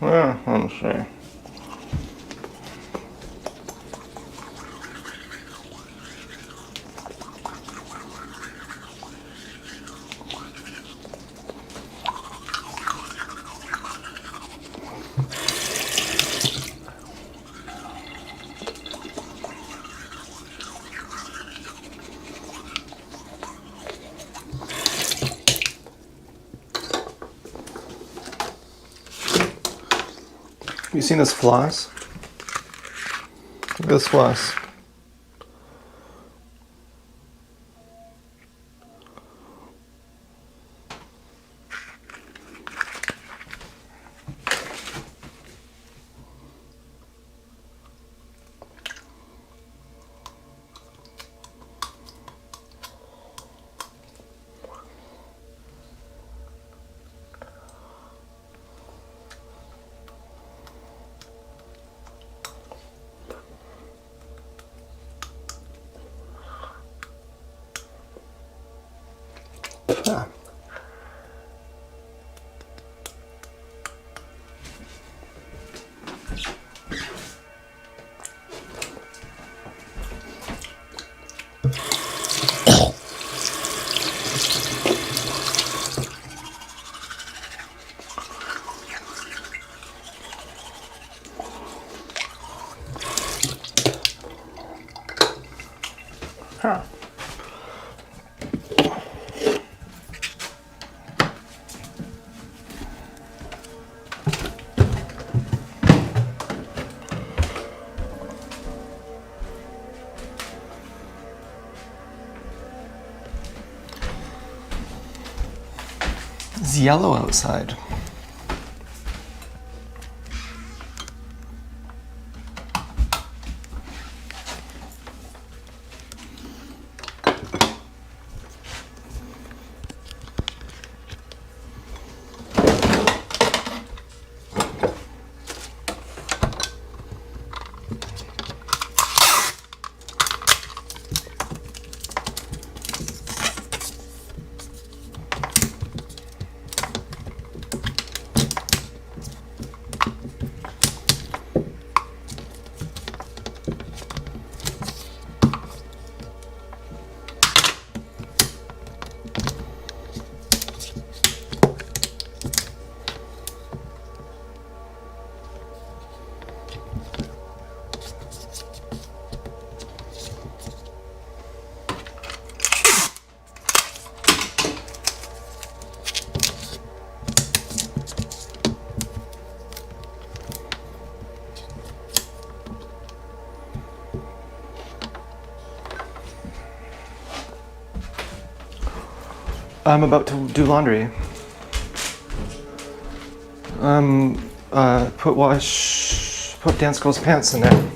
Yeah, let me see. You seen this floss? Look at this floss. Yeah. Huh. It's yellow outside. I'm about to do laundry. Put Dance Girl's pants in there.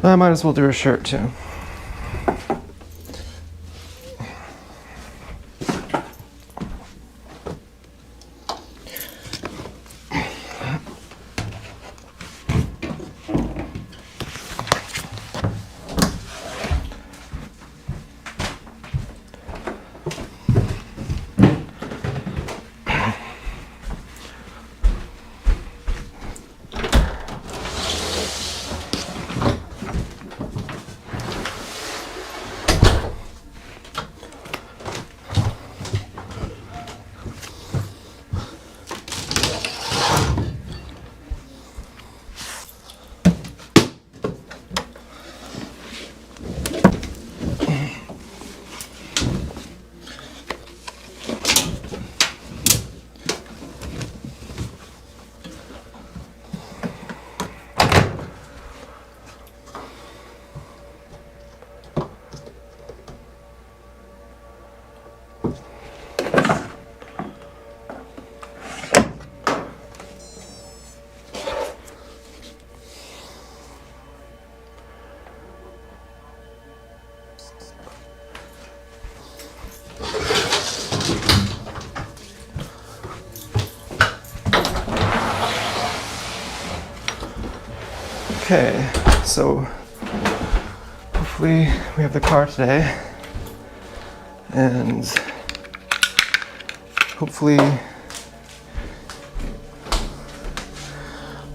I might as well do her shirt too. Okay, so hopefully we have the car today, and hopefully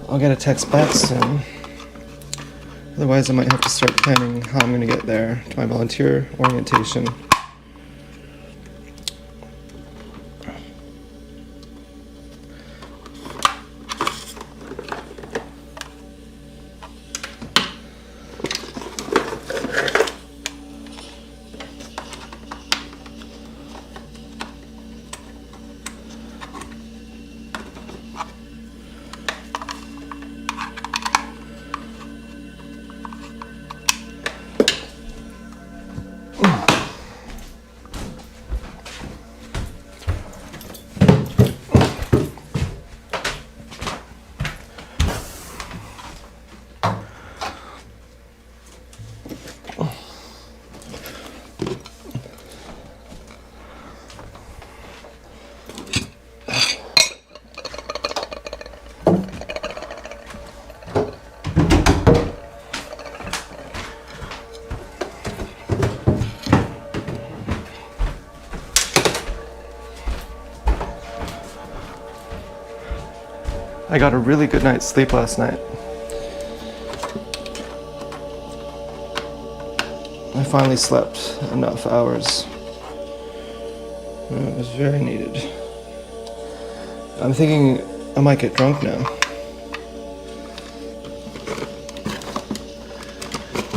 I'll get a text back soon. Otherwise I might have to start planning how I'm gonna get there to my volunteer orientation. I got a really good night's sleep last night. I finally slept enough hours. It was very needed. I'm thinking I might get drunk now.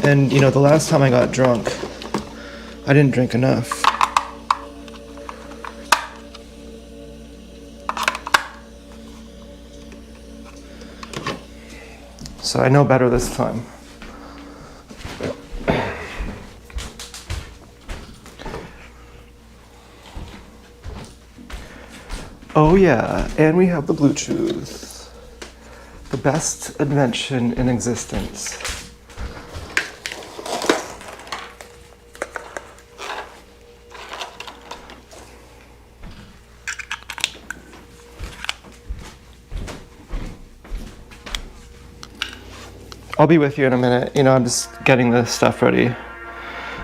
And you know, the last time I got drunk, I didn't drink enough. So I know better this time. Oh yeah, and we have the Bluetooth. The best invention in existence. I'll be with you in a minute. You know, I'm just getting the stuff ready.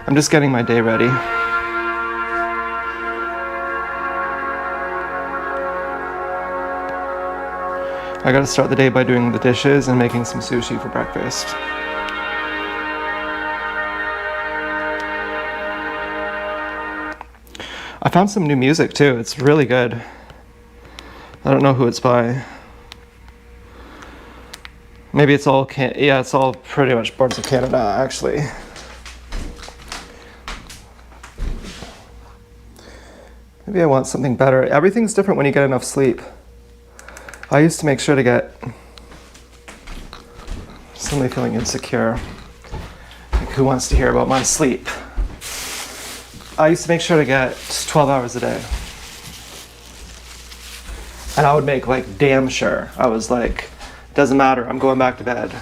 I'm just getting my day ready. I gotta start the day by doing the dishes and making some sushi for breakfast. I found some new music too. It's really good. I don't know who it's by. Maybe it's all it's all pretty much Birds of Canada, actually. Maybe I want something better. Everything's different when you get enough sleep. I used to make sure to get definitely feeling insecure. Like, who wants to hear about my sleep? I used to make sure to get 12 hours a day. And I would make like damn sure. I was like, doesn't matter, I'm going back to bed.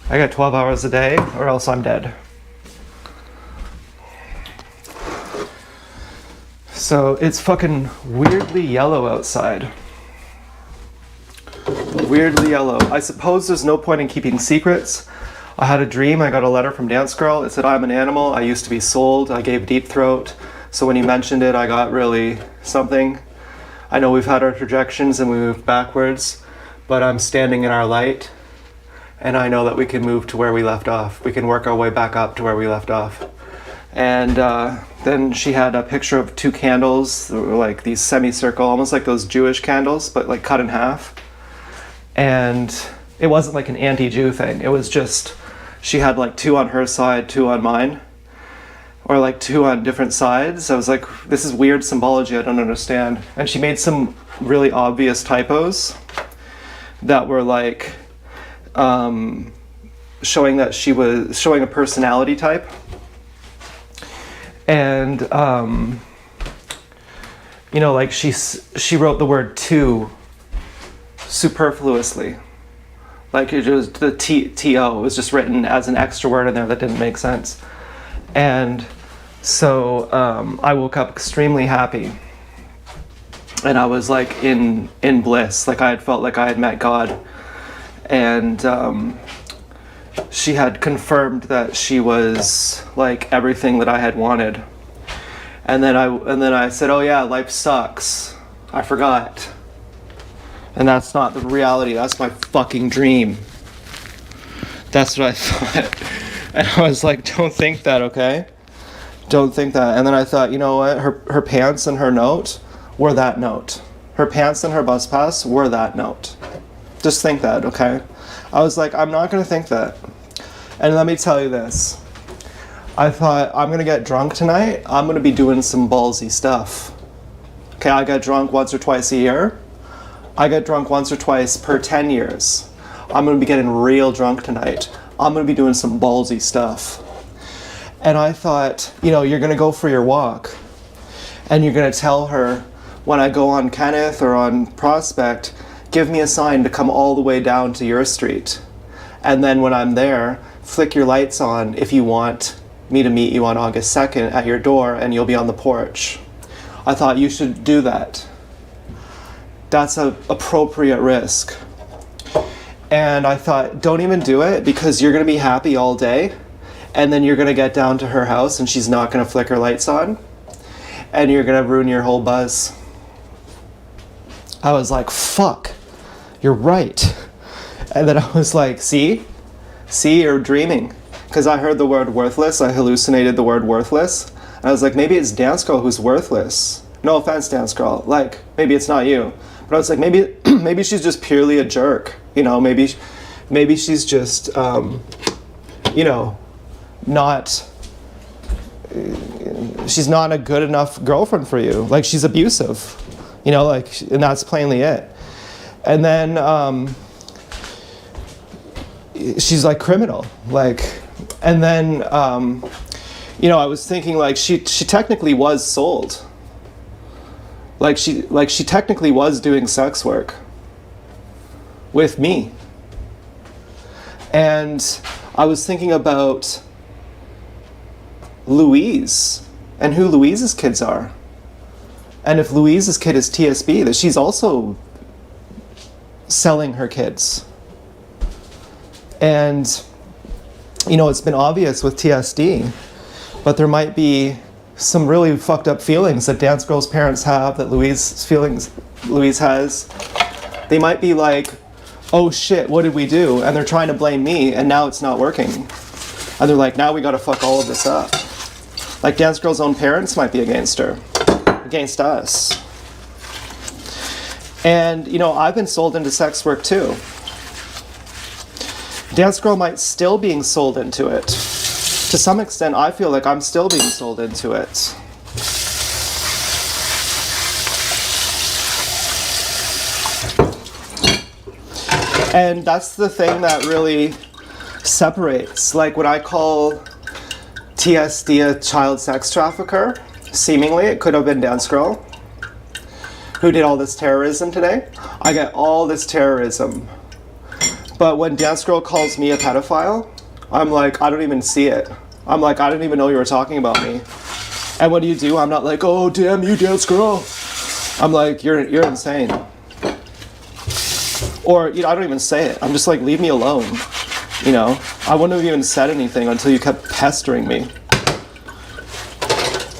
I got 12 hours a day or else I'm dead. So it's fucking weirdly yellow outside. Weirdly yellow. I suppose there's no point in keeping secrets. I had a dream, I got a letter from Dance Girl. It said, I'm an animal, I used to be sold, I gave deep throat. So when he mentioned it, I got really something. I know we've had our trajections and we moved backwards, but I'm standing in our light. And I know that we can move to where we left off. We can work our way back up to where we left off. And then she had a picture of 2 candles, that were like these semicircle, almost like those Jewish candles, but like cut in half. And it wasn't like an anti-Jew thing. It was just, she had like 2 on her side, 2 on mine. Or like 2 on different sides. I was like, this is weird symbology, I don't understand. And she made some really obvious typos that were like, showing that she was showing a personality type. And you know, like she wrote the word "to" superfluously, like it was the to was just written as an extra word in there that didn't make sense. And so I woke up extremely happy, and I was like in bliss, like I had felt like I had met God. And she had confirmed that she was like everything that I had wanted. And then I said, oh yeah, life sucks. I forgot. And that's not the reality, that's my fucking dream. That's what I thought. And I was like, don't think that, okay? Don't think that. And then I thought, you know what, her pants and her note were that note. Her pants and her bus pass were that note. Just think that, okay? I was like, I'm not going to think that. And let me tell you this. I thought, I'm going to get drunk tonight. I'm going to be doing some ballsy stuff. Okay, I get drunk once or twice a year. I get drunk once or twice per 10 years. I'm going to be getting real drunk tonight. I'm going to be doing some ballsy stuff. And I thought, you know, you're going to go for your walk. And you're going to tell her, when I go on Kenneth or on Prospect, give me a sign to come all the way down to your street. And then when I'm there, flick your lights on if you want me to meet you on August 2nd at your door and you'll be on the porch. I thought you should do that. That's an appropriate risk. And I thought, don't even do it because you're going to be happy all day. And then you're going to get down to her house and she's not going to flick her lights on. And you're going to ruin your whole buzz. I was like, fuck. You're right. And then I was like, see, you're dreaming. Because I heard the word worthless, I hallucinated the word worthless. And I was like, maybe it's Dance Girl who's worthless. No offense, Dance Girl. Like, maybe it's not you. But I was like, maybe she's just purely a jerk. You know, maybe she's just, you know, she's not a good enough girlfriend for you. Like, she's abusive. You know, like, and that's plainly it. And then she's like criminal, like, and then you know, I was thinking like she technically was sold. Like she technically was doing sex work with me. And I was thinking about Louise and who Louise's kids are. And if Louise's kid is TSB, that she's also selling her kids. And, you know, it's been obvious with TSD, but there might be some really fucked up feelings that Dance Girl's parents have, that Louise has. They might be like, oh shit, what did we do? And they're trying to blame me, and now it's not working. And they're like, now we gotta fuck all of this up. Like, Dance Girl's own parents might be against her. Against us. And, you know, I've been sold into sex work too. Dance Girl might still being sold into it. To some extent, I feel like I'm still being sold into it. And that's the thing that really separates. Like when I call TSD a child sex trafficker, seemingly it could have been Dance Girl who did all this terrorism today. I get all this terrorism. But when Dance Girl calls me a pedophile, I'm like, I don't even see it. I'm like, I didn't even know you were talking about me. And what do? I'm not like, oh, damn you, Dance Girl. I'm like, you're insane. Or, I don't even say it. I'm just like, leave me alone. I wouldn't have even said anything until you kept pestering me.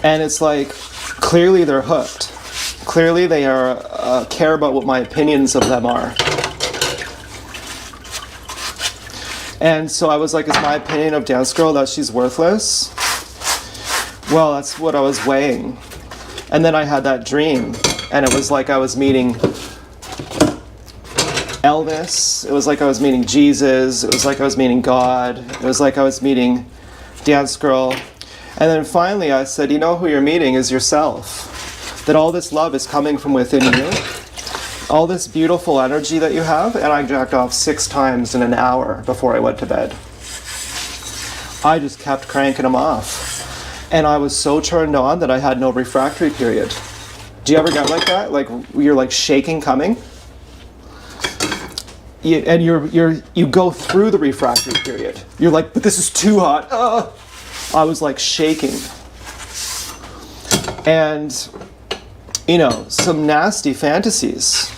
And it's like, clearly they're hooked. Clearly they are care about what my opinions of them are. And so I was like, is my opinion of Dance Girl that she's worthless? Well, that's what I was weighing. And then I had that dream, and it was like I was meeting Elvis, it was like I was meeting Jesus, it was like I was meeting God, it was like I was meeting Dance Girl. And then finally I said, who you're meeting is yourself. That all this love is coming from within you. All this beautiful energy that you have, and I jacked off 6 times in an hour before I went to bed. I just kept cranking them off. And I was so turned on that I had no refractory period. Do you ever get like that? Like you're like shaking coming? And you go through the refractory period. You're like, but this is too hot. I was like shaking. And, some nasty fantasies.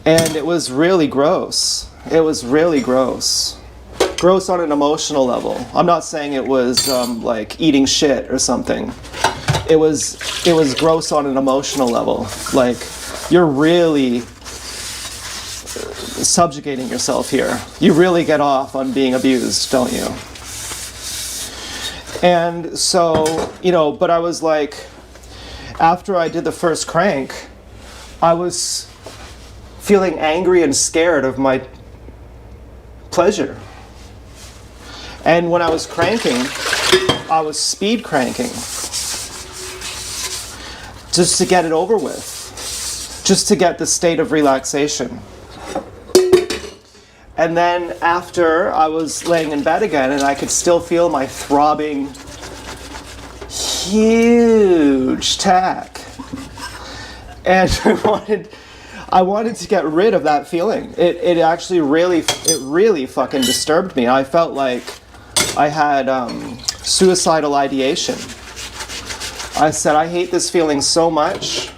And it was really gross. It was really gross. Gross on an emotional level. I'm not saying it was like eating shit or something. It was gross on an emotional level. Like, you're really subjugating yourself here. You really get off on being abused, don't you? And so, but I was like, after I did the first crank, I was feeling angry and scared of my pleasure. And when I was cranking, I was speed cranking. Just to get it over with. Just to get the state of relaxation. And then after, I was laying in bed again, and I could still feel my throbbing, huge tack. And I wanted to get rid of that feeling. It actually really fucking disturbed me. I felt like I had suicidal ideation. I said, I hate this feeling so much.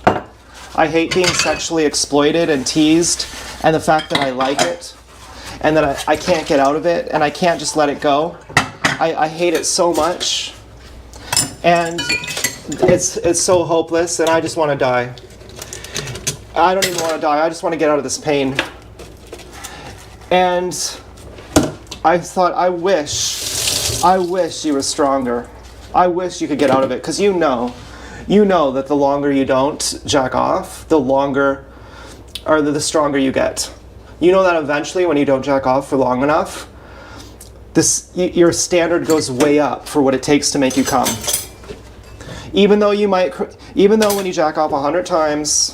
I hate being sexually exploited and teased, and the fact that I like it. And that I can't get out of it, and I can't just let it go. I hate it so much. And it's so hopeless, and I just want to die. I don't even want to die, I just want to get out of this pain. And I thought, I wish you were stronger. I wish you could get out of it, because you know that the longer you don't jack off, the stronger you get. You know that eventually when you don't jack off for long enough, your standard goes way up for what it takes to make you come. Even though when you jack off 100 times,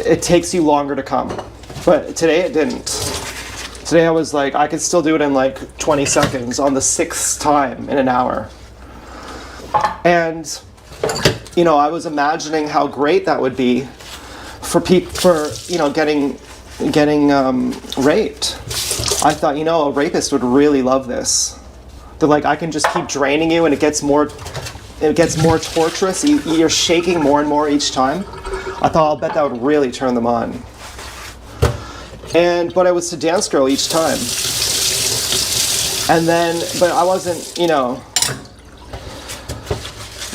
it takes you longer to come. But today it didn't. Today I was like, I could still do it in like 20 seconds on the 6th time in an hour. And, I was imagining how great that would be for getting raped. I thought, a rapist would really love this. They're like, I can just keep draining you, and it gets more torturous. You're shaking more and more each time. I thought, I'll bet that would really turn them on. But I was to Dance Girl each time. And then, but I wasn't,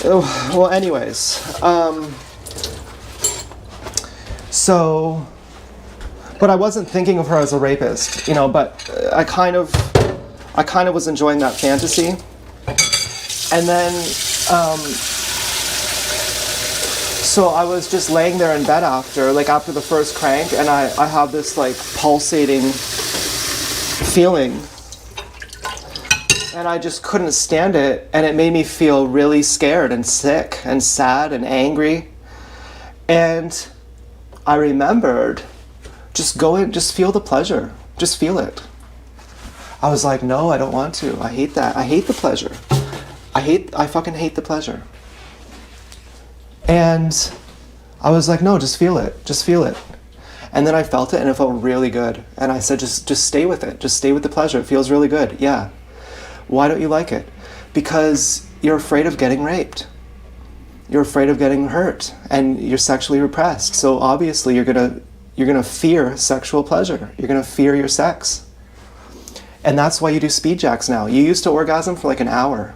well, anyways, so. But I wasn't thinking of her as a rapist, but I kind of was enjoying that fantasy. And then, so I was just laying there in bed after the first crank, and I have this like pulsating feeling. And I just couldn't stand it, and it made me feel really scared and sick and sad and angry. And I remembered, just go in, just feel the pleasure. Just feel it. I was like, no, I don't want to. I hate that. I hate the pleasure. I fucking hate the pleasure. And I was like, no, just feel it. Just feel it. And then I felt it and it felt really good. And I said, just stay with it. Just stay with the pleasure. It feels really good. Yeah. Why don't you like it? Because you're afraid of getting raped. You're afraid of getting hurt and you're sexually repressed. So obviously you're gonna fear sexual pleasure. You're gonna fear your sex. And that's why you do speed jacks now. You used to orgasm for like an hour.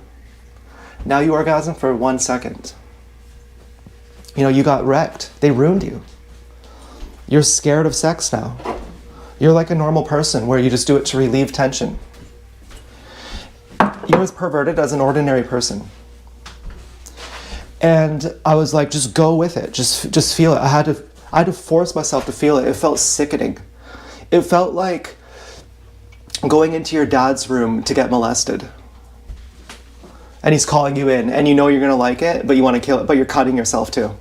Now you orgasm for 1 second. You know, you got wrecked. They ruined you. You're scared of sex now. You're like a normal person where you just do it to relieve tension. You're as perverted as an ordinary person. And I was like, just go with it. Just feel it. I had to force myself to feel it. It felt sickening. It felt like going into your dad's room to get molested. And he's calling you in, and you know you're gonna like it, but you want to kill it, but you're cutting yourself too.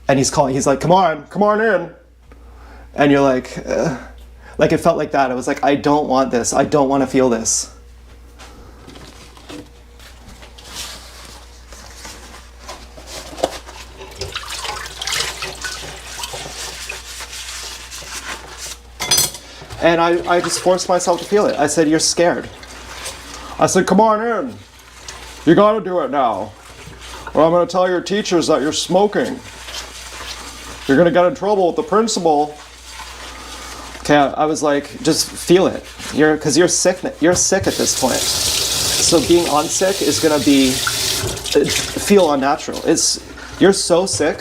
And he's like, come on in. And you're like it felt like that. I was like, I don't want this. I don't want to feel this. And I just forced myself to feel it. I said, you're scared. I said, come on in. You gotta do it now. Or I'm gonna tell your teachers that you're smoking. You're gonna get in trouble with the principal. Okay, I was like, just feel it. Because you're sick. You're sick at this point. So being unsick is gonna feel unnatural. You're so sick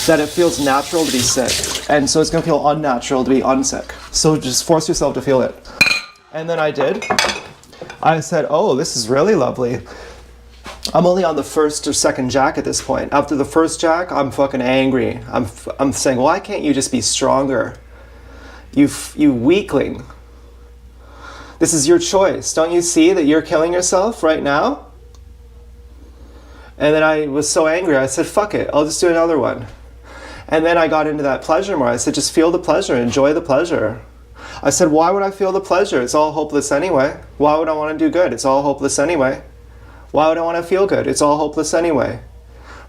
that it feels natural to be sick. And so it's gonna feel unnatural to be unsick. So just force yourself to feel it. And then I did. I said, oh, this is really lovely. I'm only on the first or second jack at this point. After the first jack, I'm fucking angry. I'm saying, why can't you just be stronger? You weakling. This is your choice. Don't you see that you're killing yourself right now? And then I was so angry, I said, fuck it, I'll just do another one. And then I got into that pleasure more. I said, just feel the pleasure, enjoy the pleasure. I said, why would I feel the pleasure? It's all hopeless anyway. Why would I want to do good? It's all hopeless anyway. Why would I want to feel good? It's all hopeless anyway.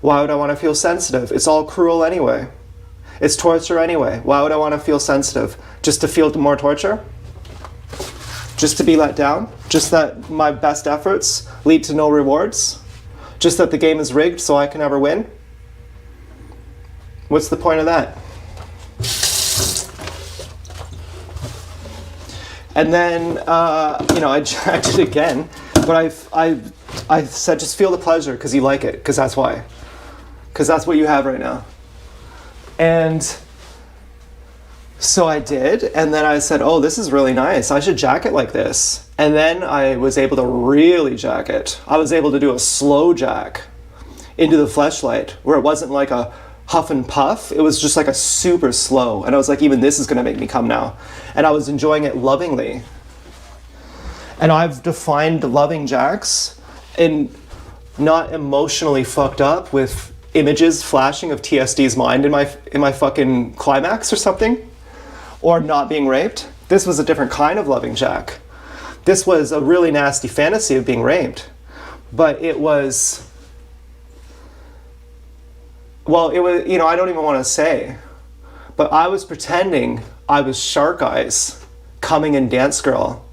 Why would I want to feel sensitive? It's all cruel anyway. It's torture anyway. Why would I want to feel sensitive? Just to feel more torture? Just to be let down? Just that my best efforts lead to no rewards? Just that the game is rigged so I can never win? What's the point of that? And then, I jacked it again, but I said, just feel the pleasure because you like it, because that's why. Because that's what you have right now. And so I did, and then I said, oh, this is really nice. I should jack it like this. And then I was able to really jack it. I was able to do a slow jack into the fleshlight, where it wasn't like a huff and puff. It was just like a super slow. And I was like, even this is going to make me come now. And I was enjoying it lovingly. And I've defined loving jacks in not emotionally fucked up with images flashing of TSD's mind in my fucking climax or something, or not being raped. This was a different kind of loving jack. This was a really nasty fantasy of being raped, but it was, well, it was, I don't even want to say, but I was pretending I was Shark Eyes coming in Dance Girl,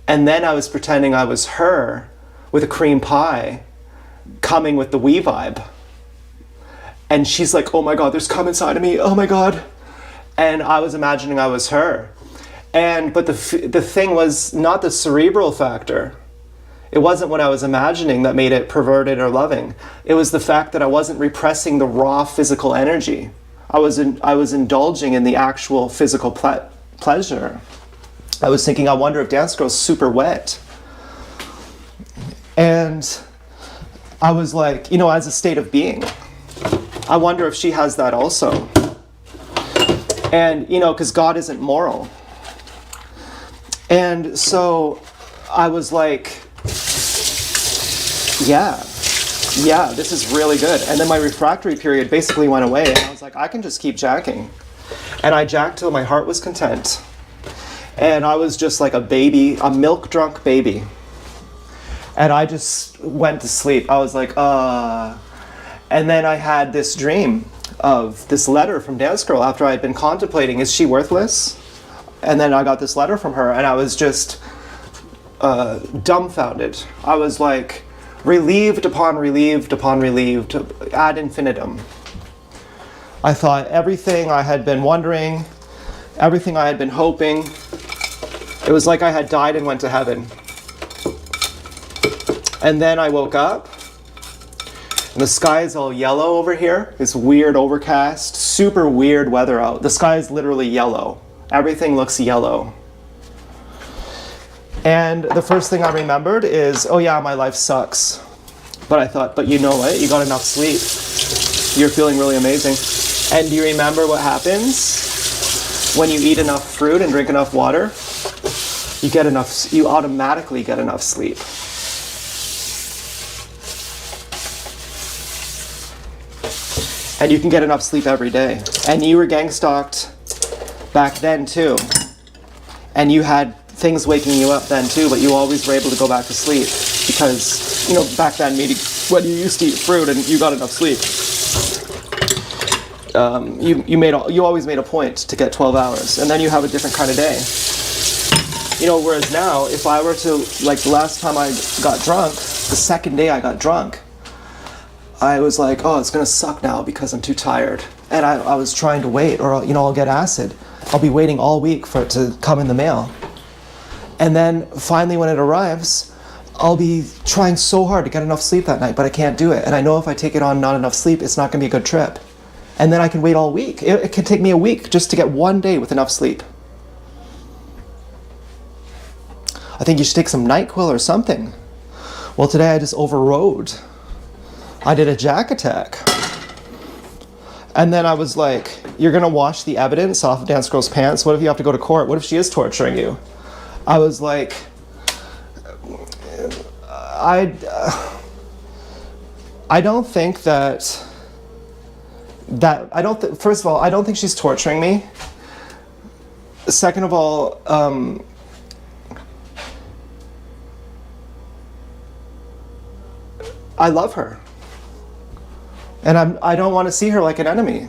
and then I was pretending I was her with a cream pie coming with the Wii vibe. And she's like, oh my God, there's cum inside of me, oh my God. And I was imagining I was her. But the thing was not the cerebral factor. It wasn't what I was imagining that made it perverted or loving. It was the fact that I wasn't repressing the raw physical energy. I was indulging in the actual physical pleasure. I was thinking, I wonder if Dance Girl's super wet. And I was like, as a state of being, I wonder if she has that also. And, because God isn't moral. And so I was like, yeah, this is really good. And then my refractory period basically went away, and I was like, I can just keep jacking. And I jacked till my heart was content. And I was just like a baby, a milk drunk baby. And I just went to sleep. I was like, And then I had this dream of this letter from Dance Girl after I had been contemplating, is she worthless? And then I got this letter from her, and I was just dumbfounded. I was like relieved upon relieved upon relieved ad infinitum. I thought everything I had been wondering, everything I had been hoping, it was like I had died and went to heaven. And then I woke up, and the sky is all yellow over here. It's weird, overcast, super weird weather out. The sky is literally yellow. Everything looks yellow. And the first thing I remembered is, oh yeah, my life sucks. But I thought, but you know what? You got enough sleep. You're feeling really amazing. And do you remember what happens when you eat enough fruit and drink enough water? You automatically get enough sleep. And you can get enough sleep every day. And you were gang stalked back then too. And you had things waking you up then too, but you always were able to go back to sleep because, you know, back then when you used to eat fruit and you got enough sleep, you always made a point to get 12 hours, and then you have a different kind of day. You know, whereas now, if I were to, like the last time I got drunk, the second day I got drunk, I was like, oh, it's gonna suck now because I'm too tired. And I was trying to wait, or, you know, I'll get acid. I'll be waiting all week for it to come in the mail. And then finally when it arrives, I'll be trying so hard to get enough sleep that night, but I can't do it. And I know if I take it on not enough sleep, it's not gonna be a good trip. And then I can wait all week. It can take me a week just to get one day with enough sleep. I think you should take some NyQuil or something. Well, today I just overrode. I did a jack attack. And then I was like, you're gonna wash the evidence off of Dance Girl's pants? What if you have to go to court? What if she is torturing you? I was like, I don't think that first of all, I don't think she's torturing me. Second of all, I love her. And I don't want to see her like an enemy.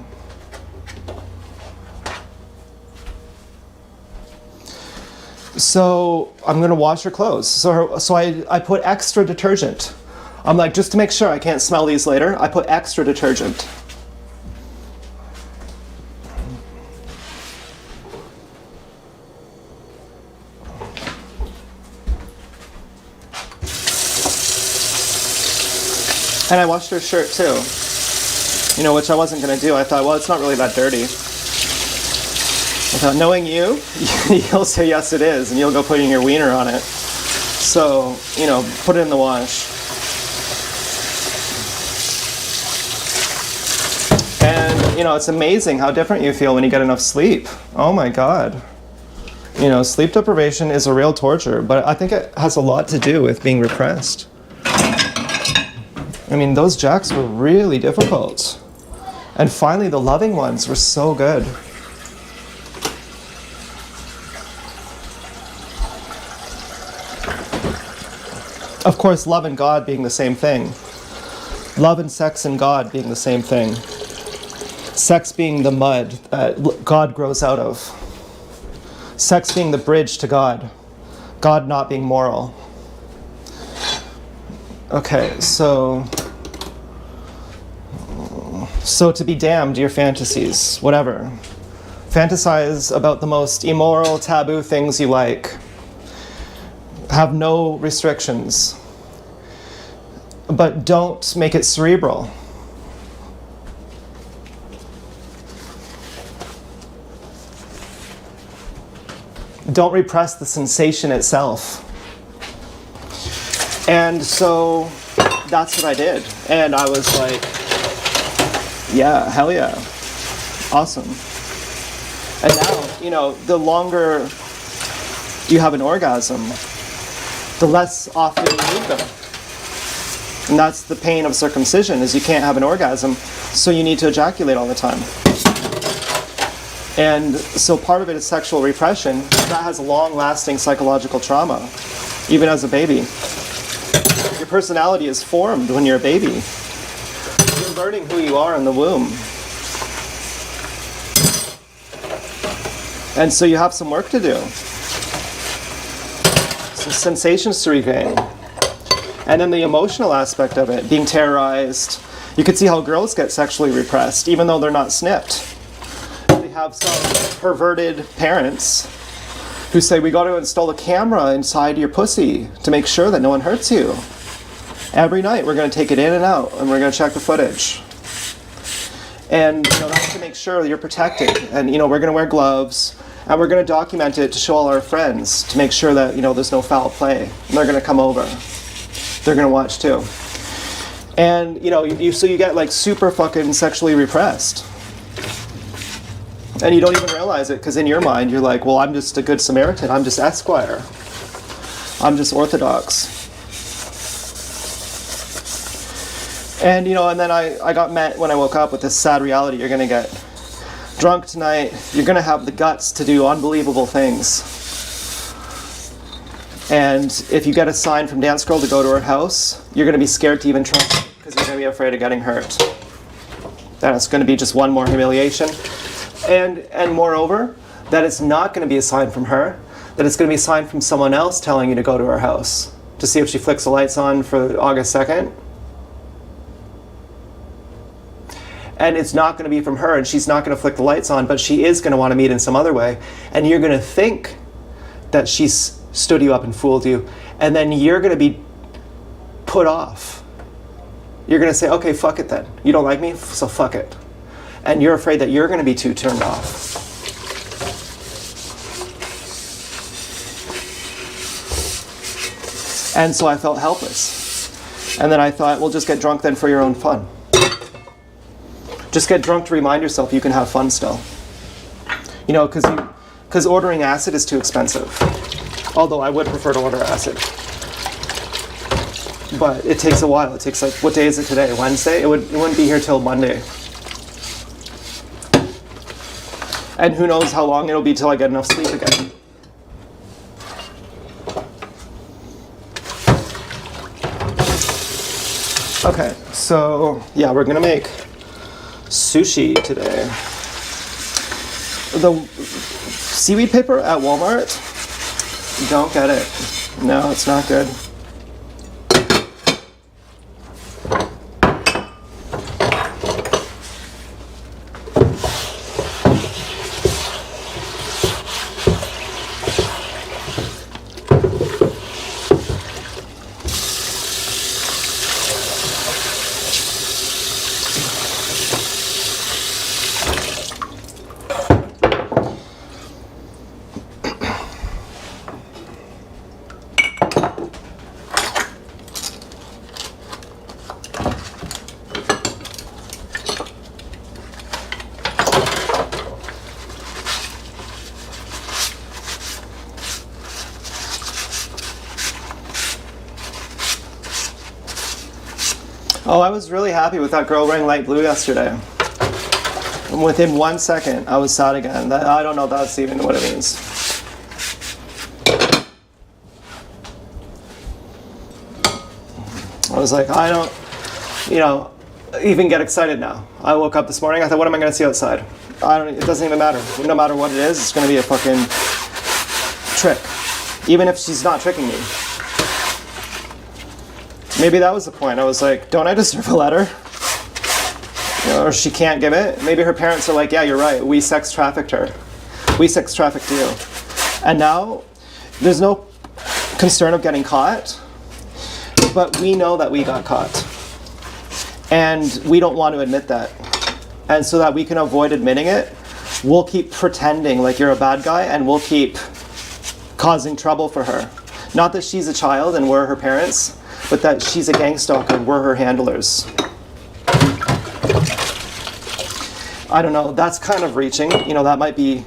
So I'm gonna wash her clothes. So I put extra detergent. I'm like, just to make sure I can't smell these later, I put extra detergent. And I washed her shirt too. You know, which I wasn't gonna do. I thought, well, it's not really that dirty. I thought, knowing you, you'll say yes it is, and you'll go putting your wiener on it. So, you know, put it in the wash. And, you know, it's amazing how different you feel when you get enough sleep. Oh my God. You know, sleep deprivation is a real torture, but I think it has a lot to do with being repressed. I mean, those jacks were really difficult. And finally, the loving ones were so good. Of course, love and God being the same thing. Love and sex and God being the same thing. Sex being the mud that God grows out of. Sex being the bridge to God. God not being moral. Okay, so to be damned, your fantasies, whatever. Fantasize about the most immoral, taboo things you like. Have no restrictions. But don't make it cerebral. Don't repress the sensation itself. And so that's what I did. And I was like, yeah, hell yeah. Awesome. And now, you know, the longer you have an orgasm, the less often you need them. And that's the pain of circumcision, is you can't have an orgasm, so you need to ejaculate all the time. And so part of it is sexual repression. That has long-lasting psychological trauma, even as a baby. Your personality is formed when you're a baby. You're learning who you are in the womb. And so you have some work to do. Some sensations to regain. And then the emotional aspect of it, being terrorized. You can see how girls get sexually repressed, even though they're not snipped. They have some perverted parents who say, we got to install a camera inside your pussy to make sure that no one hurts you. Every night we're going to take it in and out, and we're going to check the footage. And that's to make sure you're protected. And we're going to wear gloves, and we're going to document it to show all our friends to make sure that there's no foul play. And they're going to come over. They're going to watch too. And so you get like super fucking sexually repressed. And you don't even realize it, because in your mind you're like, well, I'm just a good Samaritan. I'm just Esquire. I'm just Orthodox. And and then I got met when I woke up with this sad reality. You're gonna get drunk tonight. You're gonna have the guts to do unbelievable things. And if you get a sign from Dance Girl to go to her house, you're gonna be scared to even try, because you're gonna be afraid of getting hurt. Then it's gonna be just one more humiliation. And moreover, that it's not gonna be a sign from her, that it's gonna be a sign from someone else telling you to go to her house to see if she flicks the lights on for August 2nd. And it's not going to be from her, and she's not going to flick the lights on, but she is going to want to meet in some other way. And you're going to think that she's stood you up and fooled you, and then you're going to be put off. You're going to say, okay, fuck it then. You don't like me, so fuck it. And you're afraid that you're going to be too turned off. And so I felt helpless. And then I thought, well, just get drunk then for your own fun. Just get drunk to remind yourself you can have fun still. Because ordering acid is too expensive. Although I would prefer to order acid. But it takes a while. It takes what day is it today? Wednesday? It wouldn't be here till Monday. And who knows how long it'll be till I get enough sleep again. Okay, so yeah, we're gonna make sushi today. The seaweed paper at Walmart, don't get it. No, it's not good. Oh, I was really happy with that girl wearing light blue yesterday. And within 1 second, I was sad again. I don't know if that's even what it means. I was like, I don't, even get excited now. I woke up this morning, I thought, what am I going to see outside? It doesn't even matter. No matter what it is, it's going to be a fucking trick. Even if she's not tricking me. Maybe that was the point. I was like, don't I deserve a letter? Or she can't give it. Maybe her parents are like, yeah, you're right. We sex trafficked her. We sex trafficked you. And now there's no concern of getting caught, but we know that we got caught. And we don't want to admit that. And so that we can avoid admitting it, we'll keep pretending like you're a bad guy, and we'll keep causing trouble for her. Not that she's a child and we're her parents, but that she's a gang stalker and we're her handlers. I don't know, that's kind of reaching. That might be,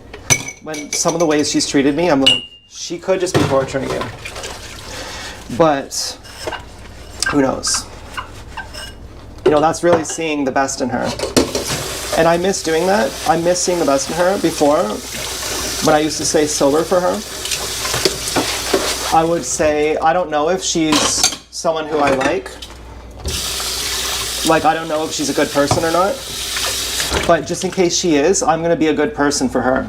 when some of the ways she's treated me, I'm like, she could just be torturing you. But who knows? That's really seeing the best in her. And I miss doing that. I miss seeing the best in her. Before, when I used to stay sober for her, I would say, I don't know if she's someone who I like. Like, I don't know if she's a good person or not. But just in case she is, I'm going to be a good person for her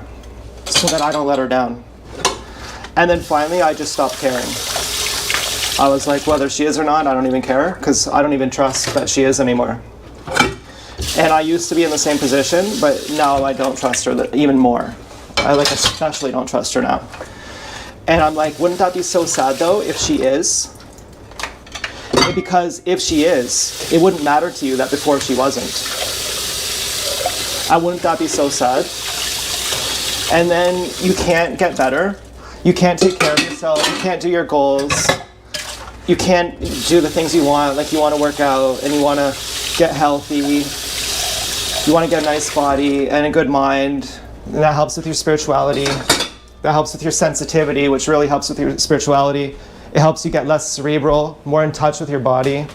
so that I don't let her down. And then finally, I just stopped caring. I was like, whether she is or not, I don't even care, because I don't even trust that she is anymore. And I used to be in the same position, but now I don't trust her even more. I especially don't trust her now. And I'm like, wouldn't that be so sad though if she is? Because if she is, it wouldn't matter to you that before she wasn't. And wouldn't that be so sad? And then you can't get better. You can't take care of yourself. You can't do your goals. You can't do the things you want. Like, you want to work out and you want to get healthy. You want to get a nice body and a good mind. And that helps with your spirituality. That helps with your sensitivity, which really helps with your spirituality. It helps you get less cerebral, more in touch with your body.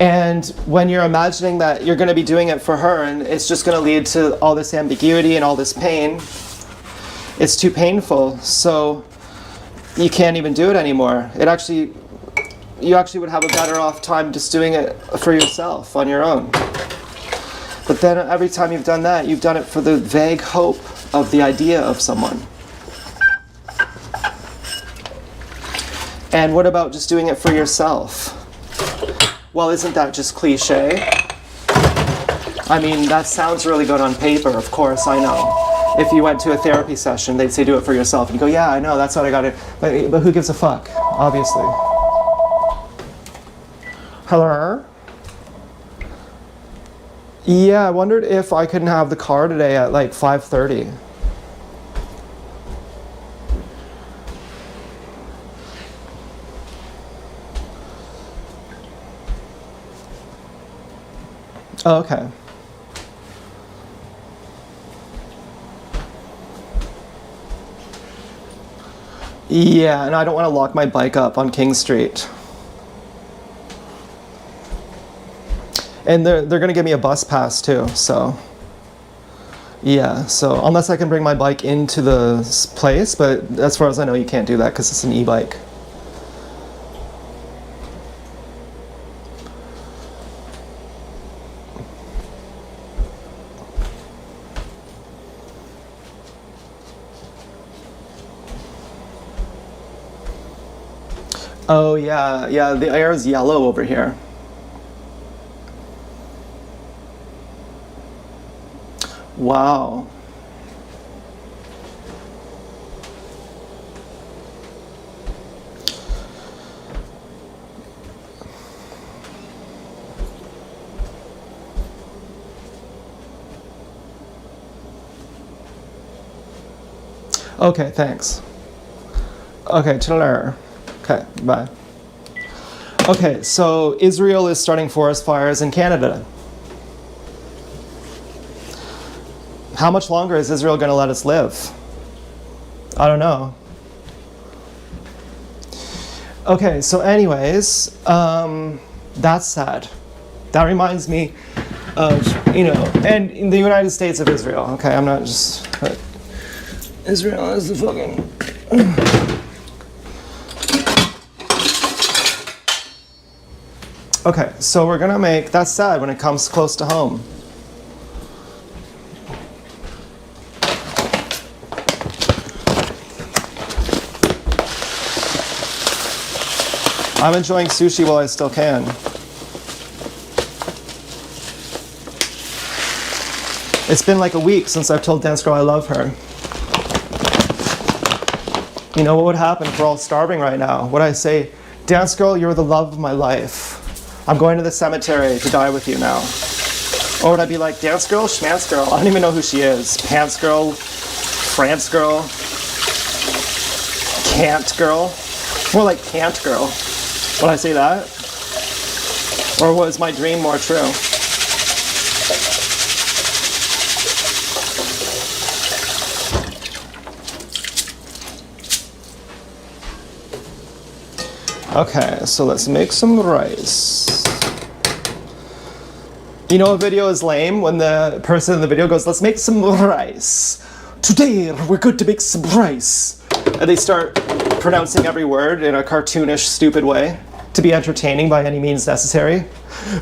And when you're imagining that you're going to be doing it for her and it's just going to lead to all this ambiguity and all this pain, it's too painful. So you can't even do it anymore. You actually would have a better off time just doing it for yourself on your own. But then every time you've done that, you've done it for the vague hope of the idea of someone. And what about just doing it for yourself? Well, isn't that just cliche? I mean, that sounds really good on paper, of course, I know. If you went to a therapy session, they'd say do it for yourself. And you go, yeah, I know, that's what I got to... But who gives a fuck, obviously. Hello? Yeah, I wondered if I couldn't have the car today at like 5:30. Oh, okay. Yeah, and I don't want to lock my bike up on King Street. And they're going to give me a bus pass too, so... Yeah, so unless I can bring my bike into the place, but as far as I know, you can't do that because it's an e-bike. Oh yeah, the air is yellow over here. Wow. Okay, thanks. Okay, toodaloo. Okay, bye. Okay, so Israel is starting forest fires in Canada. How much longer is Israel going to let us live? I don't know. Okay, so anyways, that's sad. That reminds me of, and in the United States of Israel. Okay, I'm not just... Israel is the fucking... Okay, so we're gonna make... That's sad when it comes close to home. I'm enjoying sushi while I still can. It's been like a week since I've told Dance Girl I love her. You know what would happen if we're all starving right now? Would I say, Dance Girl, you're the love of my life. I'm going to the cemetery to die with you now. Or would I be like, Dance Girl, Schmance Girl, I don't even know who she is. Pants Girl, France Girl, Can't Girl. More like Can't Girl. Would I say that? Or was my dream more true? Okay, so let's make some rice. You know a video is lame when the person in the video goes, let's make some rice. Today we're going to make some rice. And they start pronouncing every word in a cartoonish, stupid way to be entertaining by any means necessary.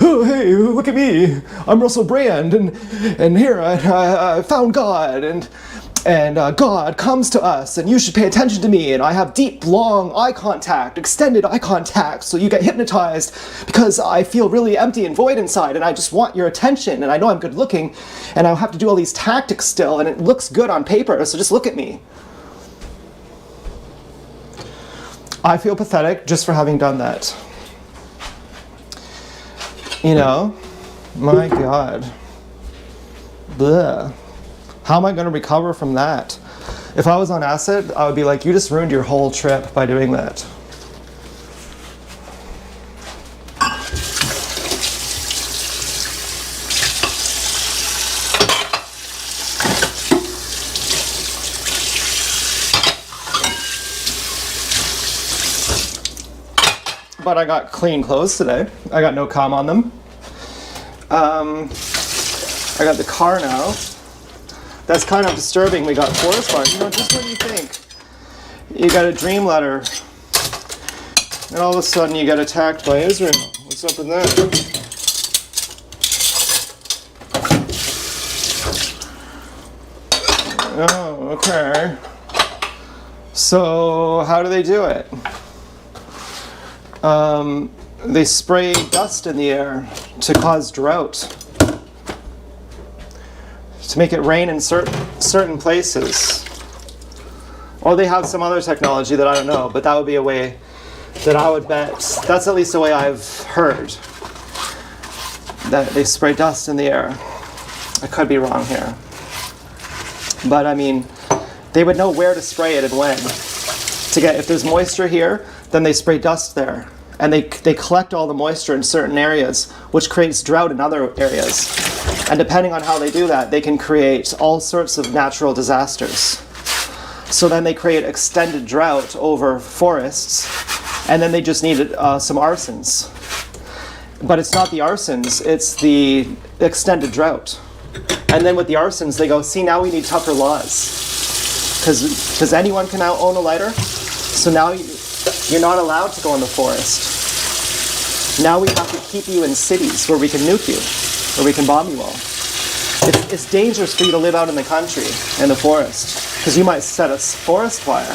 Oh, hey, look at me. I'm Russell Brand, and here I found God, and God comes to us, and you should pay attention to me, and I have deep, long eye contact, extended eye contact, so you get hypnotized because I feel really empty and void inside, and I just want your attention, and I know I'm good looking, and I'll have to do all these tactics still, and it looks good on paper, so just look at me. I feel pathetic just for having done that. You know? My God. Blech. How am I going to recover from that? If I was on acid, I would be like, you just ruined your whole trip by doing that. But I got clean clothes today. I got no cum on them. I got the car now. That's kind of disturbing. We got forest fires. You know, just when you think you got a dream letter, and all of a sudden you get attacked by Israel. What's up with that? Oh, okay. So how do they do it? They spray dust in the air to cause drought, to make it rain in certain places. Or they have some other technology that I don't know, but that would be a way that I would bet. That's at least the way I've heard, that they spray dust in the air. I could be wrong here. But I mean, they would know where to spray it and when. To get, if there's moisture here, then they spray dust there. And they collect all the moisture in certain areas, which creates drought in other areas. And depending on how they do that, they can create all sorts of natural disasters. So then they create extended drought over forests, and then they just need some arsons. But it's not the arsons, it's the extended drought. And then with the arsons, they go, see, now we need tougher laws. Because anyone can now own a lighter, so now you're not allowed to go in the forest. Now we have to keep you in cities where we can nuke you, where we can bomb you all. It's dangerous for you to live out in the country, in the forest, because you might set a forest fire.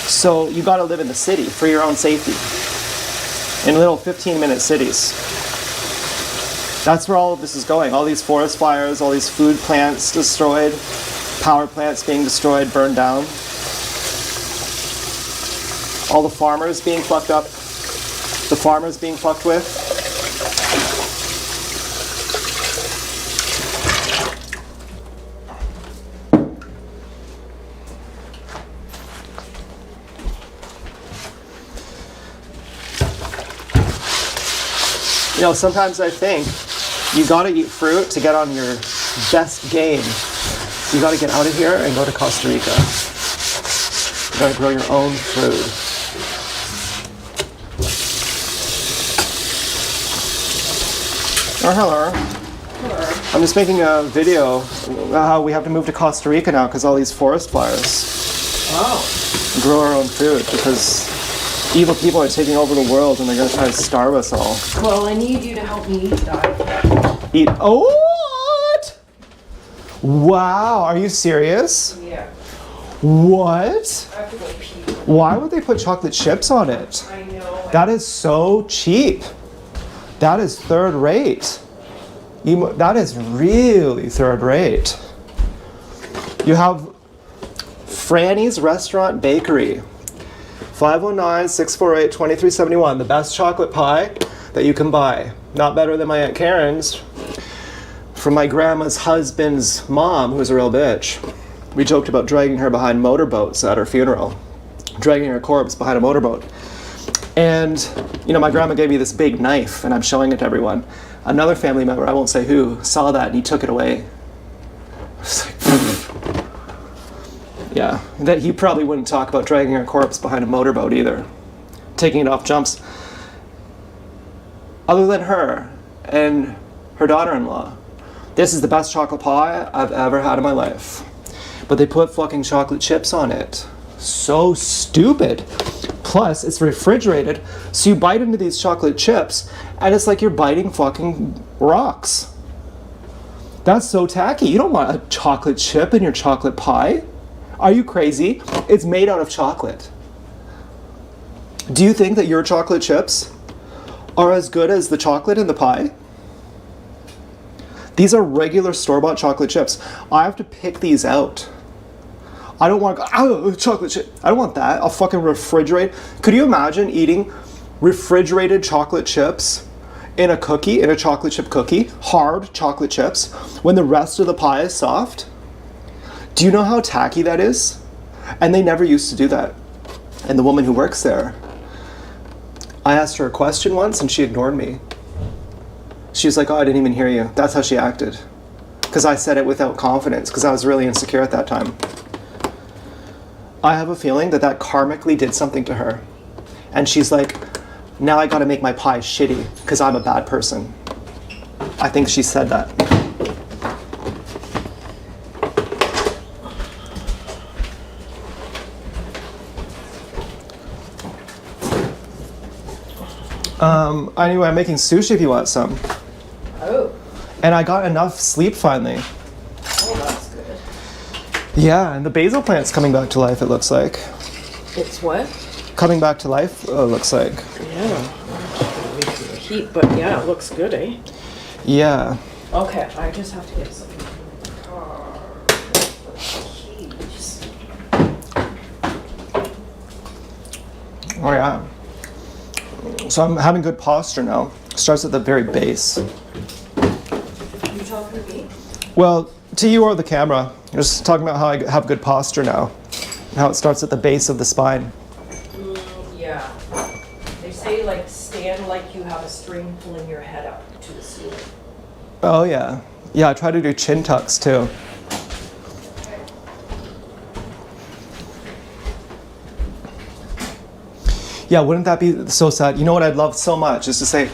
So you got to live in the city for your own safety, in little 15-minute cities. That's where all of this is going. All these forest fires, all these food plants destroyed, power plants being destroyed, burned down. All the farmers being fucked up, the farmers being fucked with. You know, sometimes I think you gotta eat fruit to get on your best game. You gotta get out of here and go to Costa Rica. You gotta grow your own food. Oh, hello. Hello. I'm just making a video about how we have to move to Costa Rica now because all these forest fires. Oh. Grow our own food because evil people are taking over the world and they're going to try to starve us all. Well, I need you to help me eat that. Eat? Oh, what? Wow, are you serious? Yeah. What? I have to go pee. Why would they put chocolate chips on it? I know. That is so cheap. That is third rate. That is really third rate. You have Franny's Restaurant Bakery. 509-648-2371. The best chocolate pie that you can buy. Not better than my Aunt Karen's. From my grandma's husband's mom, who's a real bitch. We joked about dragging her behind motorboats at her funeral. Dragging her corpse behind a motorboat. And, you know, my grandma gave me this big knife, and I'm showing it to everyone. Another family member, I won't say who, saw that and he took it away. It's like, yeah, that he probably wouldn't talk about dragging her corpse behind a motorboat either. Taking it off jumps. Other than her, and her daughter-in-law. This is the best chocolate pie I've ever had in my life. But they put fucking chocolate chips on it. So stupid. Plus, it's refrigerated, so you bite into these chocolate chips, and it's like you're biting fucking rocks. That's so tacky. You don't want a chocolate chip in your chocolate pie. Are you crazy? It's made out of chocolate. Do you think that your chocolate chips are as good as the chocolate in the pie? These are regular store-bought chocolate chips. I have to pick these out. I don't want, oh, chocolate chip. I don't want that. I'll fucking refrigerate. Could you imagine eating refrigerated chocolate chips in a cookie, in a chocolate chip cookie? Hard chocolate chips, when the rest of the pie is soft? Do you know how tacky that is? And they never used to do that. And the woman who works there, I asked her a question once and she ignored me. She was like, oh, I didn't even hear you. That's how she acted. Because I said it without confidence, because I was really insecure at that time. I have a feeling that that karmically did something to her. And she's like, now I gotta make my pie shitty, because I'm a bad person. I think she said that. Anyway, I'm making sushi if you want some. Oh. And I got enough sleep finally. Oh, that's good. Yeah, and the basil plant's coming back to life, it looks like. It's what? Coming back to life, it looks like. Yeah. Heat, but yeah, it looks good, eh? Yeah. Okay, I just have to get some. Jeez. Oh yeah. So I'm having good posture now. Starts at the very base. You talking to me? Well, to you or the camera. Just talking about how I have good posture now. And how it starts at the base of the spine. Yeah. They say like stand like you have a string pulling your head up to the ceiling. Oh yeah. Yeah, I try to do chin tucks too. Yeah, wouldn't that be so sad? You know what I'd love so much is to say,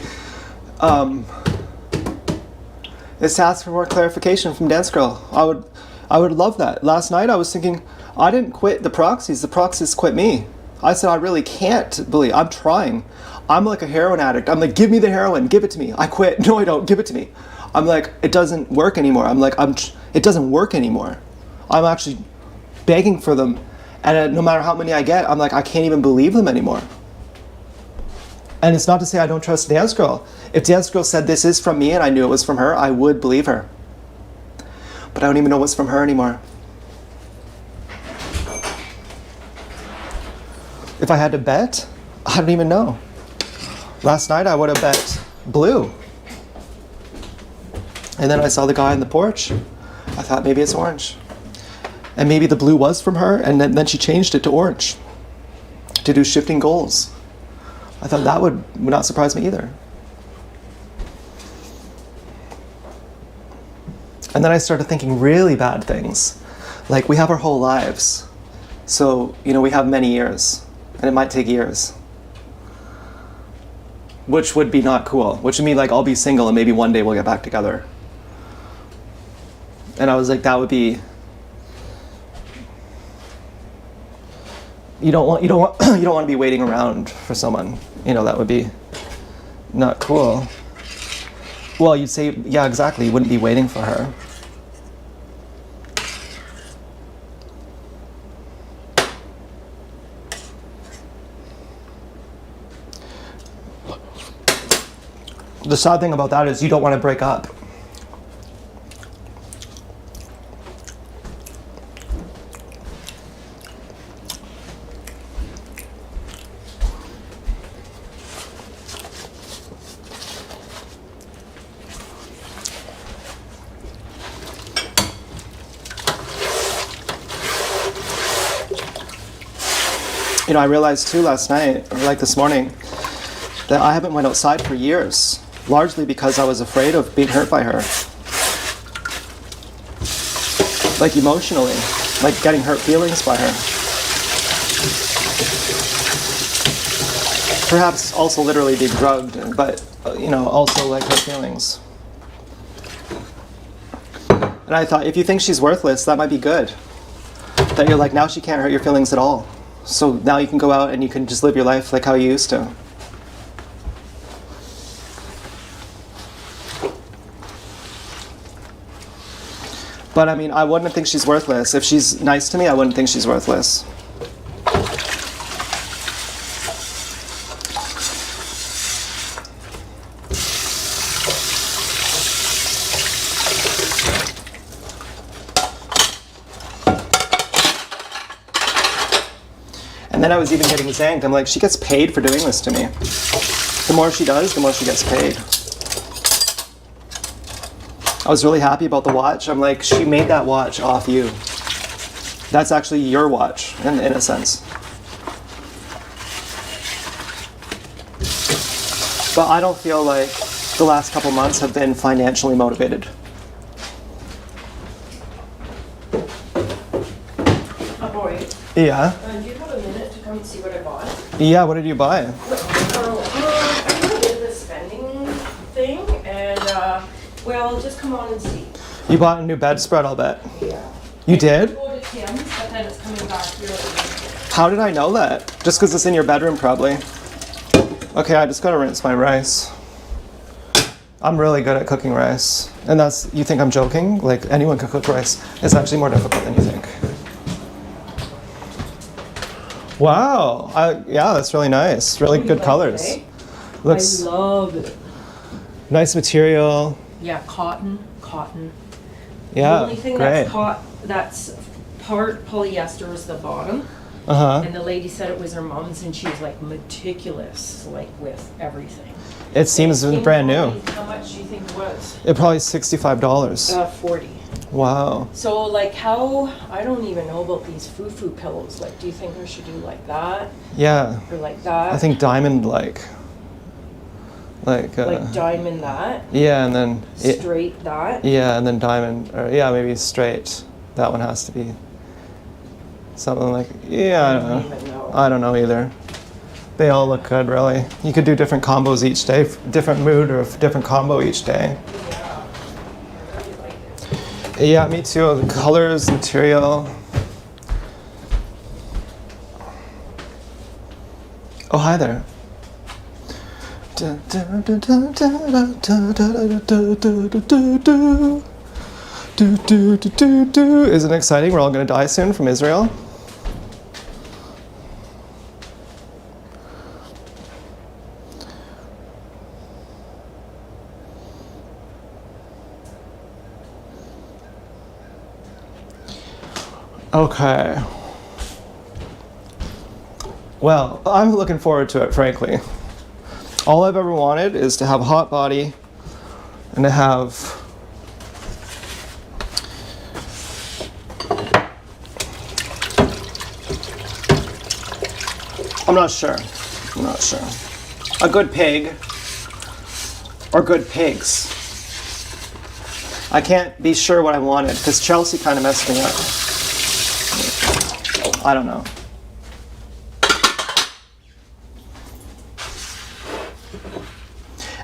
is to ask for more clarification from Dance Girl. I would love that. Last night I was thinking, I didn't quit the proxies quit me. I said, I really can't believe, I'm trying. I'm like a heroin addict. I'm like, give me the heroin, give it to me. I quit, no I don't, give it to me. I'm like, it doesn't work anymore. I'm like, it doesn't work anymore. I'm actually begging for them. And no matter how many I get, I'm like, I can't even believe them anymore. And it's not to say I don't trust Dance Girl. If Dance Girl said this is from me and I knew it was from her, I would believe her. But I don't even know what's from her anymore. If I had to bet, I don't even know. Last night I would have bet blue. And then I saw the guy on the porch. I thought maybe it's orange. And maybe the blue was from her, and then she changed it to orange to do shifting goals. I thought that would not surprise me either. And then I started thinking really bad things. Like, we have our whole lives. So, we have many years. And it might take years. Which would be not cool. Which would mean, like, I'll be single and maybe one day we'll get back together. And I was like, that would be... You don't want to be waiting around for someone. That would be not cool. Well, you'd say, yeah, exactly. You wouldn't be waiting for her. The sad thing about that is you don't want to break up. I realized too last night, or like this morning, that I haven't went outside for years, largely because I was afraid of being hurt by her. Like emotionally, like getting hurt feelings by her. Perhaps also literally being drugged, but also like her feelings. And I thought, if you think she's worthless, that might be good. That you're like, now she can't hurt your feelings at all. So now you can go out and you can just live your life like how you used to. But I mean, I wouldn't think she's worthless. If she's nice to me, I wouldn't think she's worthless. And then I was even getting zanked. I'm like, she gets paid for doing this to me. The more she does, the more she gets paid. I was really happy about the watch. I'm like, she made that watch off you. That's actually your watch, in a sense. But I don't feel like the last couple months have been financially motivated. Oh boy. Yeah. Do you have a minute to come and see what I bought? Yeah, what did you buy? I did this spending thing, and well, just come on and see. You bought a new bedspread, I'll bet. Yeah. You did? Go to Tim's, but then it's coming back here. How did I know that? Just because it's in your bedroom, probably. Okay, I just gotta rinse my rice. I'm really good at cooking rice. And that's, you think I'm joking? Like, anyone can cook rice. It's actually more difficult than you think. Wow. Yeah, that's really nice. Really good colors. I Looks love it. nice material. Yeah, cotton. Yeah, The only thing great. that's part polyester is the bottom. Uh-huh. And the lady said it was her mom's, and she was like meticulous, like with everything. It seems Can you brand tell new. me how much do you think it was? It probably $65. 40. Wow. So like how, I don't even know about these foo-foo pillows. Like, do you think we should do like that Yeah. or like that? I think diamond like like diamond that, yeah, and then straight that. yeah, and then diamond, or yeah, maybe straight. That one has to be something like, yeah, I don't know. even know. I don't know either. They all look good, really. You could do different combos each day, different mood or different combo each day. Yeah. I really like it. Yeah, me too. The colors, material. Oh, hi there. Isn't it exciting? We're all going to die soon from Israel. Okay. Well, I'm looking forward to it, frankly. All I've ever wanted is to have a hot body and to have I'm not sure. A good pig or good pigs. I can't be sure what I wanted because Chelsea kind of messed me up. I don't know.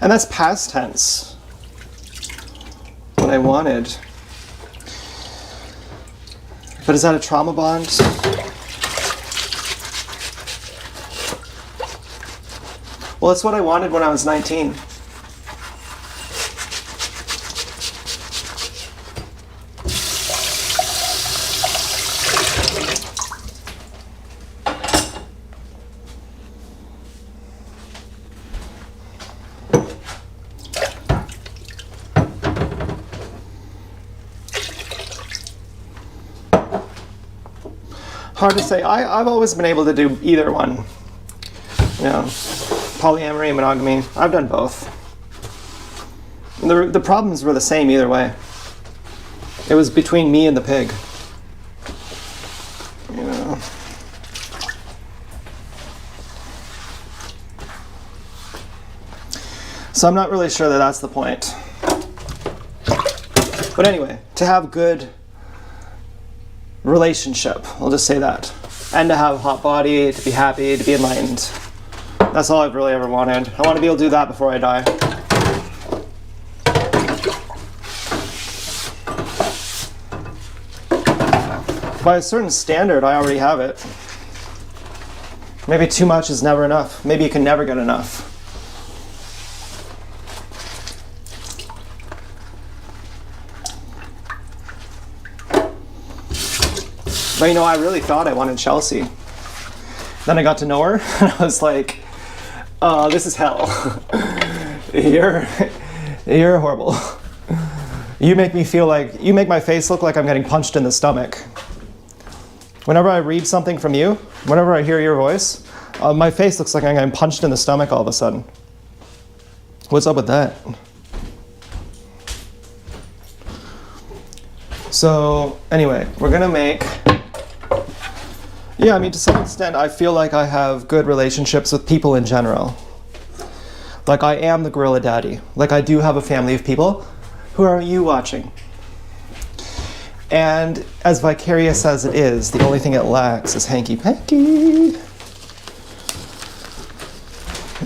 And that's past tense. What I wanted. But is that a trauma bond? Well, it's what I wanted when I was 19. Hard to say. I've always been able to do either one. You know, polyamory, monogamy. I've done both. The problems were the same either way. It was between me and the pig. You know. So I'm not really sure that that's the point. But anyway, to have good relationship, I'll just say that. And to have a hot body, to be happy, to be enlightened. That's all I've really ever wanted. I want to be able to do that before I die. By a certain standard, I already have it. Maybe too much is never enough. Maybe you can never get enough. But you know, I really thought I wanted Chelsea. Then I got to know her, and I was like, this is hell. You're horrible. You make me feel like, you make my face look like I'm getting punched in the stomach. Whenever I read something from you, whenever I hear your voice, my face looks like I'm getting punched in the stomach all of a sudden. What's up with that? So, anyway, we're gonna make... Yeah, I mean, to some extent, I feel like I have good relationships with people in general. Like, I am the gorilla daddy. Like, I do have a family of people. Who are you watching? And as vicarious as it is, the only thing it lacks is hanky-panky.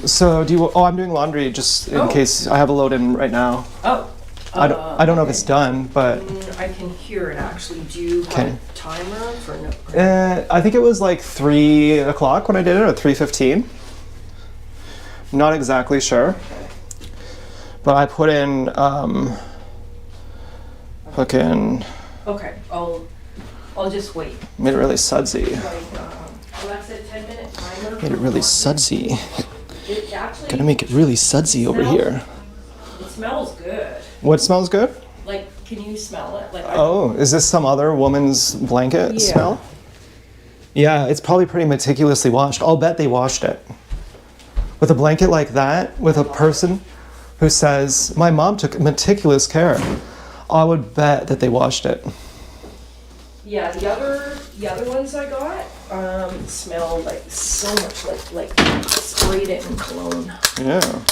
So, I'm doing laundry just in case I have a load in right now. Oh. I don't know if it's done, but... I can hear it actually. Do you have a timer for no? I think it was like 3 o'clock when I did it, or 3:15. Not exactly sure. But I put in, fucking... Okay, I'll just wait. Made it really sudsy. Like, Alexa, 10-minute timer. Made it really sudsy. It actually... Gotta make it really sudsy over here. It smells good. What smells good? Like, can you smell it? Like, Oh, is this some other woman's blanket smell? Yeah, it's probably pretty meticulously washed. I'll bet they washed it. With a blanket like that, with a person who says, my mom took meticulous care, I would bet that they washed it. Yeah, the other ones I got smell like so much like sprayed it in cologne. Yeah.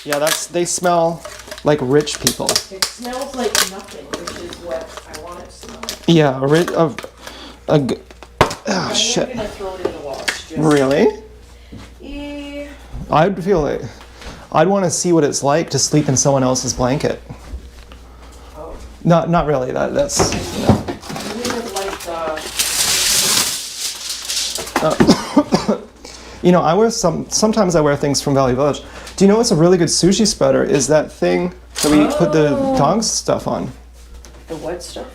Yeah, they smell like rich people. It smells like nothing, which is what I want it to smell like. Yeah, I'm shit. gonna throw it in the wash. Really? Yeah. I'd feel like I'd want to see what it's like to sleep in someone else's blanket. Oh. Not really. That's. You wouldn't like You know, sometimes I wear things from Valley Village. Do you know what's a really good sushi spreader? Is that thing that we put the dog's stuff on. the what stuff?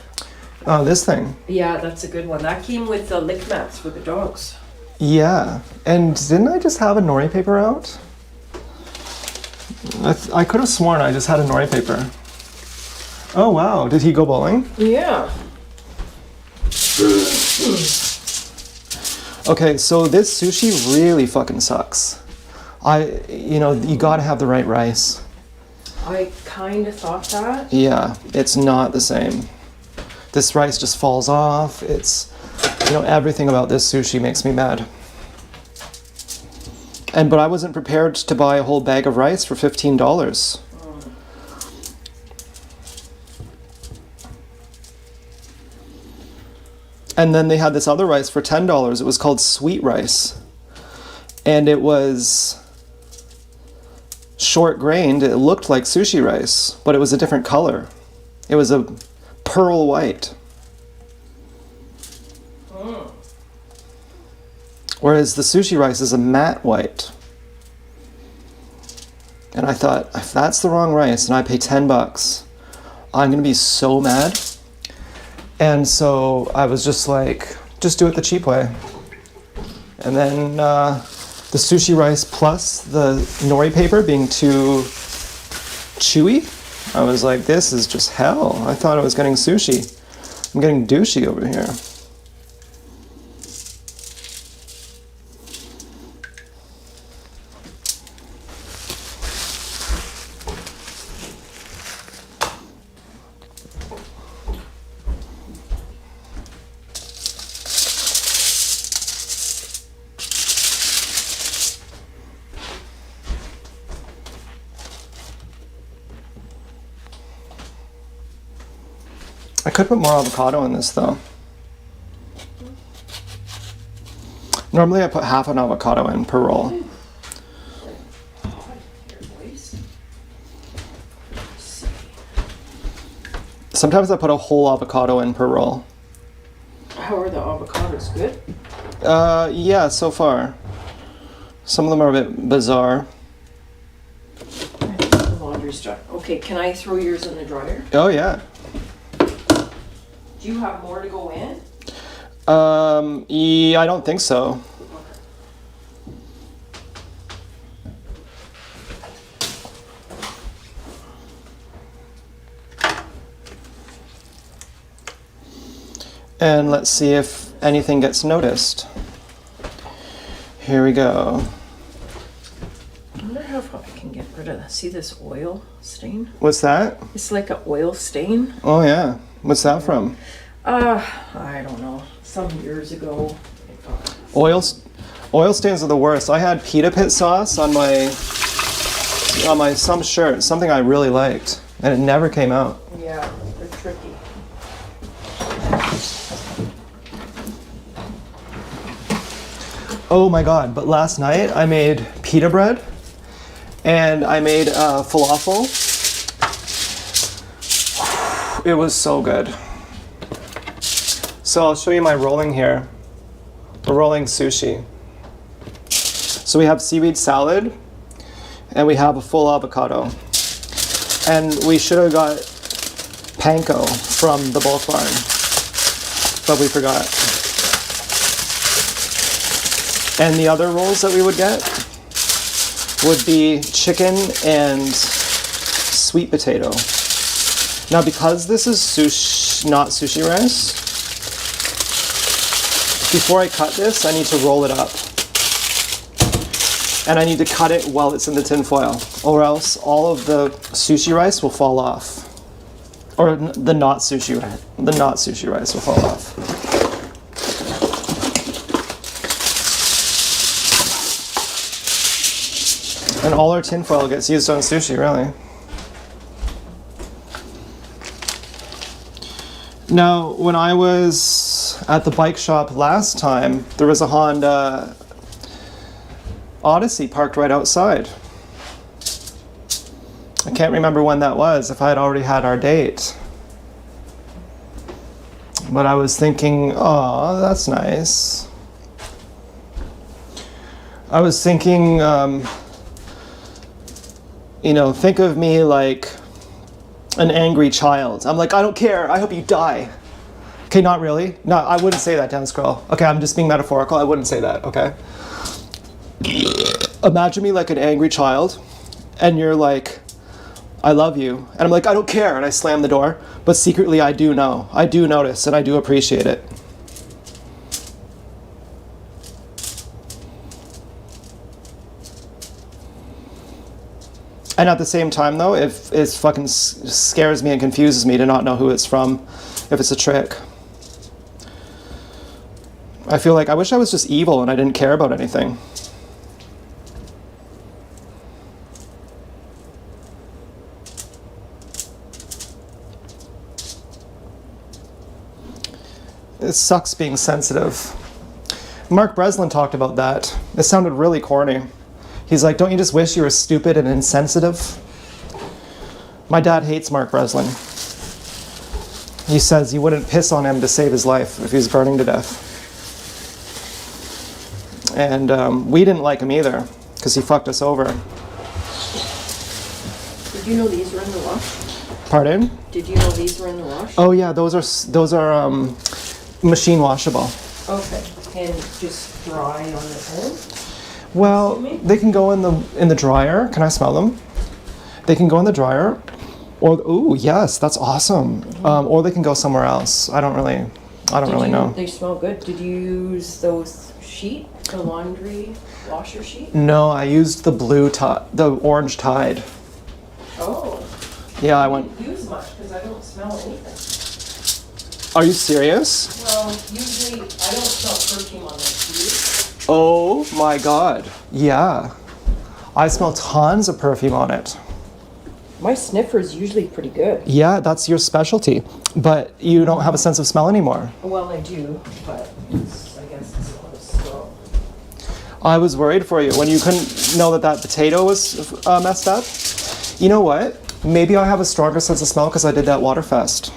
This thing. Yeah, that's a good one. That came with the lick mats for the dogs. Yeah, and didn't I just have a nori paper out? I could have sworn I just had a nori paper. Oh wow, did he go bowling? Yeah. Okay, so this sushi really fucking sucks. You gotta have the right rice. I kind of thought that. Yeah, it's not the same. This rice just falls off. Everything about this sushi makes me mad. But I wasn't prepared to buy a whole bag of rice for $15. And then they had this other rice for $10. It was called sweet rice. And it was short grained. It looked like sushi rice, but it was a different color. It was a pearl white. Whereas the sushi rice is a matte white. And I thought, if that's the wrong rice and I pay $10, I'm gonna be so mad. And so I was just like, just do it the cheap way. And then the sushi rice plus the nori paper being too chewy, I was like, this is just hell. I thought I was getting sushi. I'm getting douchey over here. I could put more avocado in this though. Normally I put half an avocado in per roll. Sometimes I put a whole avocado in per roll. How are the avocados? Good? Yeah, so far. Some of them are a bit bizarre. I think the laundry's dry. Okay, can I throw yours in the dryer? Oh, yeah. Do you have more to go in? Yeah, I don't think so. And let's see if anything gets noticed. Here we go. I wonder how I can get rid of that. See this oil stain? What's that? It's like an oil stain. Oh, yeah. What's that from? I don't know. Some years ago. Oil stains are the worst. I had pita pit sauce on my some shirt, something I really liked, and it never came out. Yeah, they're tricky. Oh my god, but last night I made pita bread and I made falafel. It was so good. So I'll show you my rolling here. We're rolling sushi. So we have seaweed salad and we have a full avocado. And we should have got panko from the Bulk Barn, but we forgot. And the other rolls that we would get would be chicken and sweet potato. Now, because this is not sushi rice, before I cut this, I need to roll it up. And I need to cut it while it's in the tin foil, or else all of the sushi rice will fall off. Or the not sushi rice will fall off. And all our tin foil gets used on sushi, really. Now, when I was at the bike shop last time, there was a Honda Odyssey parked right outside. I can't remember when that was, if I had already had our date. But I was thinking, oh, that's nice. I was thinking, think of me like an angry child. I'm like, I don't care, I hope you die. Okay, not really. No, I wouldn't say that, Dennis Girl. Okay, I'm just being metaphorical. I wouldn't say that, okay? Imagine me like an angry child, and you're like, I love you. And I'm like, I don't care, and I slam the door. But secretly, I do know. I do notice, and I do appreciate it. And at the same time, though, if it fucking scares me and confuses me to not know who it's from, if it's a trick. I feel like I wish I was just evil and I didn't care about anything. It sucks being sensitive. Mark Breslin talked about that. It sounded really corny. He's like, don't you just wish you were stupid and insensitive? My dad hates Mark Breslin. He says you wouldn't piss on him to save his life if he was burning to death. And we didn't like him either, because he fucked us over. Did you know these were in the wash? Pardon? Did you know these were in the wash? Oh yeah, those are machine washable. Okay, and just dry on their own? Well, they can go in the dryer. Can I smell them? They can go in the dryer, or ooh, yes, that's awesome. Or they can go somewhere else. I don't really know. They smell good. Did you use those the laundry washer sheet? No, I used the orange Tide. Oh. Yeah, I didn't use much because I don't smell anything. Are you serious? Well, usually I don't smell perfume on this. Do you? Oh my god. Yeah. I smell tons of perfume on it. My sniffer is usually pretty good. Yeah, that's your specialty. But you don't have a sense of smell anymore. Well, I do, but I guess it's not as strong. I was worried for you when you couldn't know that potato was messed up. You know what? Maybe I have a stronger sense of smell because I did that Waterfest.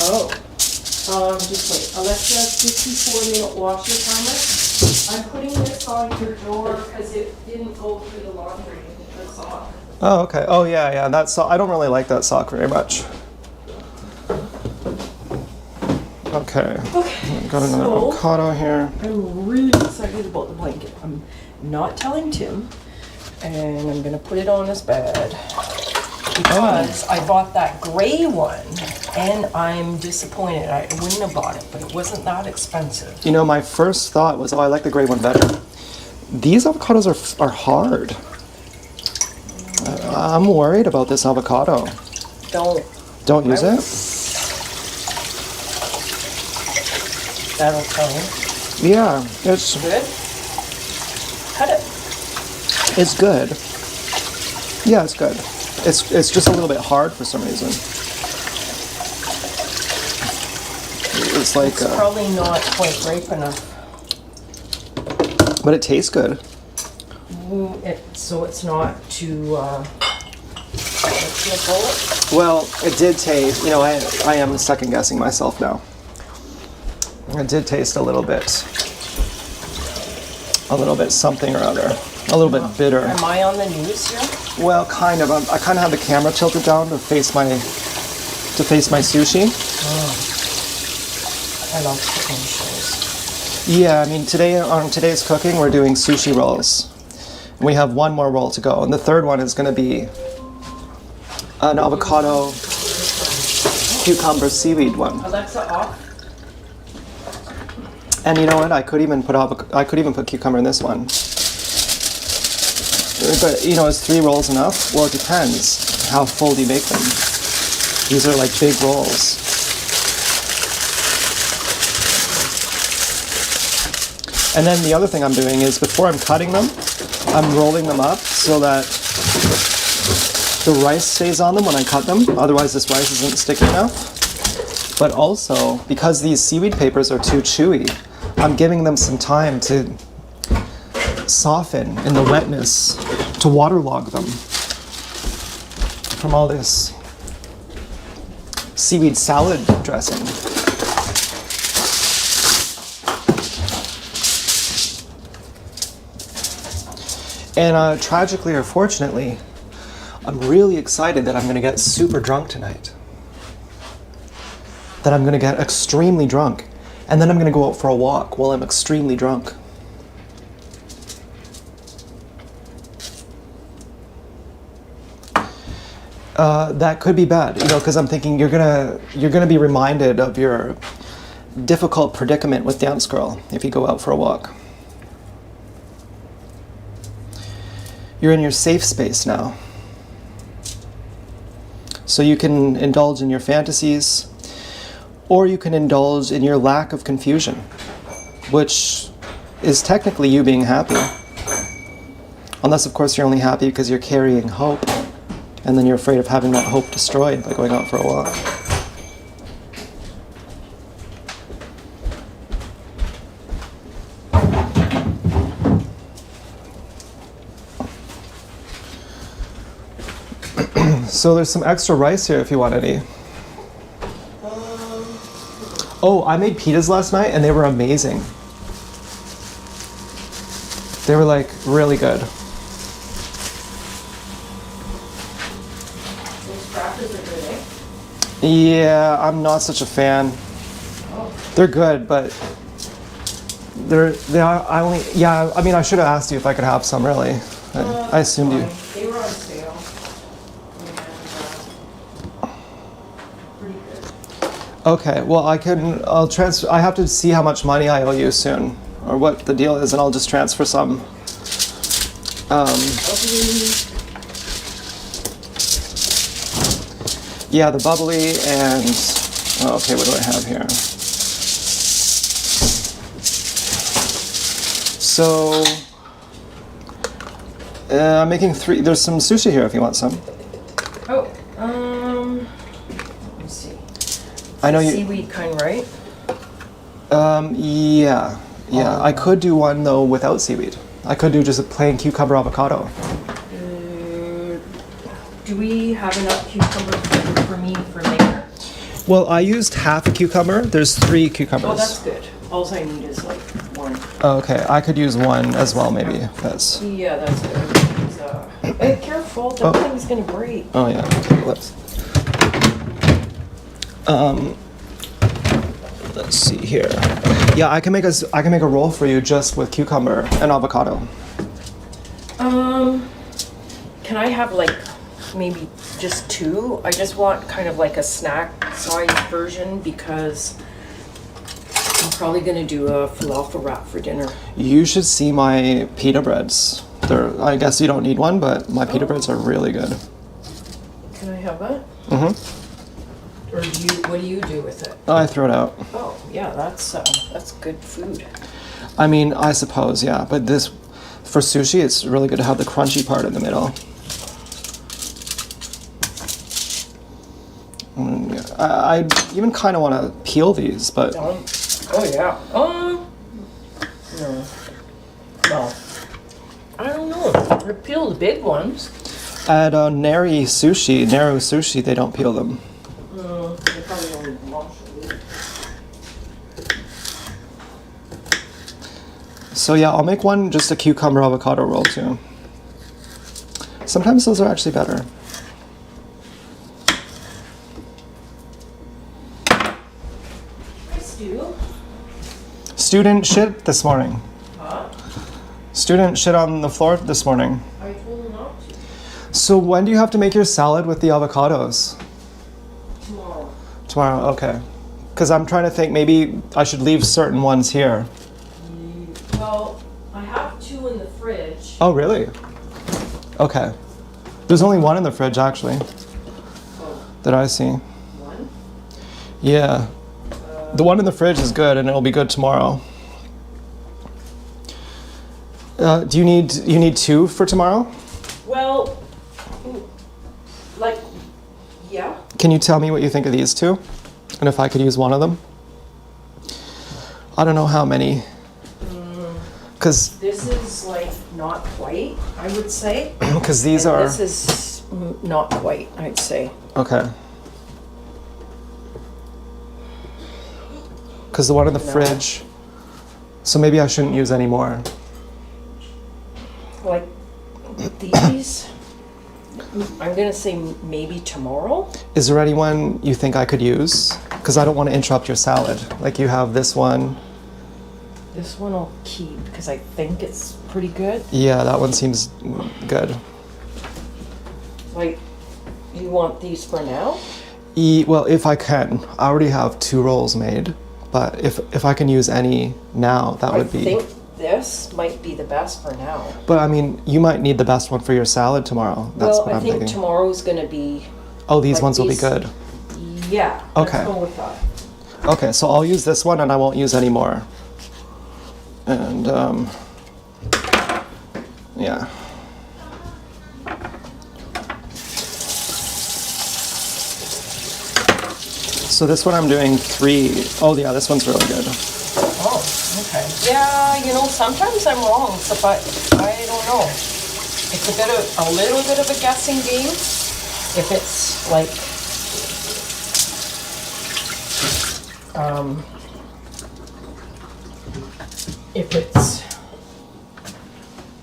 Oh. Just wait. Alexa, 54-minute washer timer. I'm putting this on your door because it didn't go through the laundry, the sock. Oh, okay. Oh, yeah, yeah. That sock. I don't really like that sock very much. Okay. Okay. Got another So- avocado here. I'm really excited about the blanket. I'm not telling Tim, and I'm gonna put it on his bed because I bought that gray one, and I'm disappointed. I wouldn't have bought it, but it wasn't that expensive. You know, my first thought was, oh, I like the gray one better. These avocados are hard. I'm worried about this avocado. Don't use it? That'll tell you. Yeah, it's Good. Cut it. it's good. Yeah, it's good. It's just a little bit hard for some reason. It's like, It's probably not quite ripe enough. but it tastes good. So it's not too. Let's see a bullet. Well, it did taste. You know, I am second guessing myself now. It did taste a little bit something or other, a little bit bitter. Am I on the news here? Well, kind of. I kind of have the camera tilted down to face my sushi. I love cooking shows. Yeah, I mean, today on today's cooking, we're doing sushi rolls. We have one more roll to go, and the third one is going to be an avocado, cucumber, seaweed one. Alexa off. And you know what? I could even put cucumber in this one. But you know, is 3 rolls enough? Well, it depends. How full do you make them? These are like big rolls. And then the other thing I'm doing is before I'm cutting them, I'm rolling them up so that the rice stays on them when I cut them. Otherwise, this rice isn't sticky enough. But also, because these seaweed papers are too chewy, I'm giving them some time to soften in the wetness, to waterlog them from all this seaweed salad dressing. And tragically or fortunately, I'm really excited that I'm going to get super drunk tonight. That I'm going to get extremely drunk. And then I'm going to go out for a walk while I'm extremely drunk. That could be bad, you know, because I'm thinking you're gonna be reminded of your difficult predicament with Dance Girl if you go out for a walk. You're in your safe space now. So you can indulge in your fantasies, or you can indulge in your lack of confusion, which is technically you being happy. Unless, of course, you're only happy because you're carrying hope, and then you're afraid of having that hope destroyed by going out for a walk. So there's some extra rice here if you want any. Oh, I made pitas last night and they were amazing. They were like really good. Those crackers are good, eh? Yeah, I'm not such a fan. Oh. They're good, but they are. I mean, I should have asked you if I could have some. Really, I assumed you. Fine. They were on sale. And, pretty good. Okay, well, I'll transfer. I have to see how much money I owe you soon, or what the deal is, and I'll just transfer some. Yeah, the bubbly and okay, what do I have here? So I'm making 3. There's some sushi here if you want some. Oh, let me see. I know you. Seaweed kind, right? Yeah. I could do one though without seaweed. I could do just a plain cucumber avocado. Do we have enough cucumber for me for later? Well, I used half a cucumber. There's 3 cucumbers. Oh, that's good. All I need is like one. Okay, I could use one as well, maybe. That's. Yeah, that's good. Hey, careful, that thing's gonna break. Oh yeah. Let's. Let's see here. Yeah, I can make a roll for you just with cucumber and avocado. Can I have like maybe just two? I just want kind of like a snack size version because I'm probably gonna do a falafel wrap for dinner. You should see my pita breads. I guess you don't need one, but my pita breads are really good. Can I have that? Mm-hmm. Or what do you do with it? I throw it out. Oh, yeah, that's good food. I mean, I suppose, yeah. But this, for sushi, it's really good to have the crunchy part in the middle. I even kind of want to peel these, but... Oh, yeah. No. Well, I don't know. I peel the big ones. At Naru Sushi, they don't peel them. They probably only wash it. So yeah, I'll make one just a cucumber avocado roll too. Sometimes those are actually better. Hi, Stu. Student shit this morning. Huh? Student shit on the floor this morning. I told him not to. So when do you have to make your salad with the avocados? Tomorrow. Tomorrow, okay. Because I'm trying to think maybe I should leave certain ones here. Well, I have two in the fridge. Oh, really? Okay. There's only one in the fridge, actually, that I see. One? Yeah. The one in the fridge is good, and it'll be good tomorrow. Do you need two for tomorrow? Well, like, yeah. Can you tell me what you think of these two? And if I could use one of them? I don't know how many. Because This is like not quite, I would say. these And are... This is not quite, I'd say. Okay. Because the one in the No. fridge... So maybe I shouldn't use any more. Like these, I'm gonna say maybe tomorrow. Is there anyone you think I could use? Because I don't want to interrupt your salad. Like you have this one. This one I'll keep because I think it's pretty good. Yeah, that one seems good. Like, you want these for now? Well, if I can. I already have 2 rolls made. But if I can use any now, that would be... I think this might be the best for now. But I mean, you might need the best one for your salad tomorrow. That's what I I'm think thinking. tomorrow's gonna be, Oh, these like ones will be these. good. yeah, Okay. let's go with that. Okay, so I'll use this one and I won't use any more. And, yeah. So this one I'm doing 3. Oh yeah, this one's really good. Oh, okay. Yeah, sometimes I'm wrong, so, but I don't know. It's a little bit of a guessing game. If it's like, if it's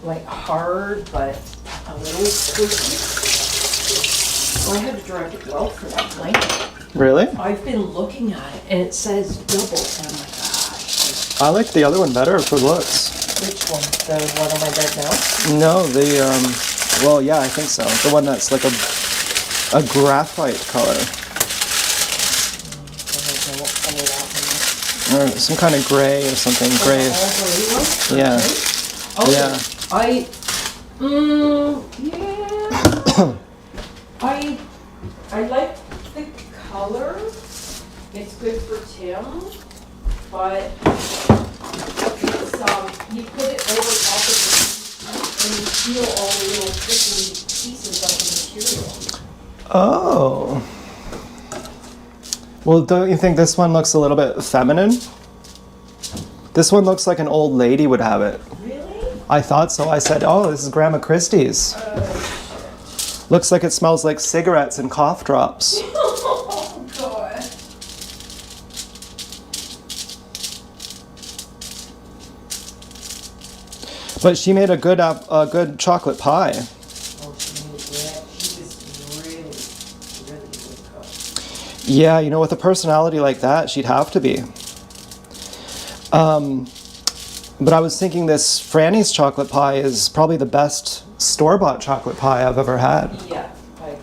like hard but a little squishy. Oh, I had to direct it well for that blanket. Really? I've been looking at it and it says double, and I'm like, gosh. I like the other one better for looks. Which one? The one on my bed now? No, well, yeah, I think so. The one that's like a graphite color. Or some kind of gray or something. Gray. Yeah. Okay. Yeah. I like the color. It's good for Tim, but it's, you put it over top of the and you feel all the little prickly pieces of the material. Oh. Well, don't you think this one looks a little bit feminine? This one looks like an old lady would have it. Really? I thought so. I said, oh, this is Grandma Christie's. Looks like it smells like cigarettes and cough drops. Oh, God. But she made a good chocolate pie. Oh, she was really, really good cook. Yeah, you know, with a personality like that, she'd have to be. But I was thinking this Franny's chocolate pie is probably the best store-bought chocolate pie I've ever had. Yeah, I agree.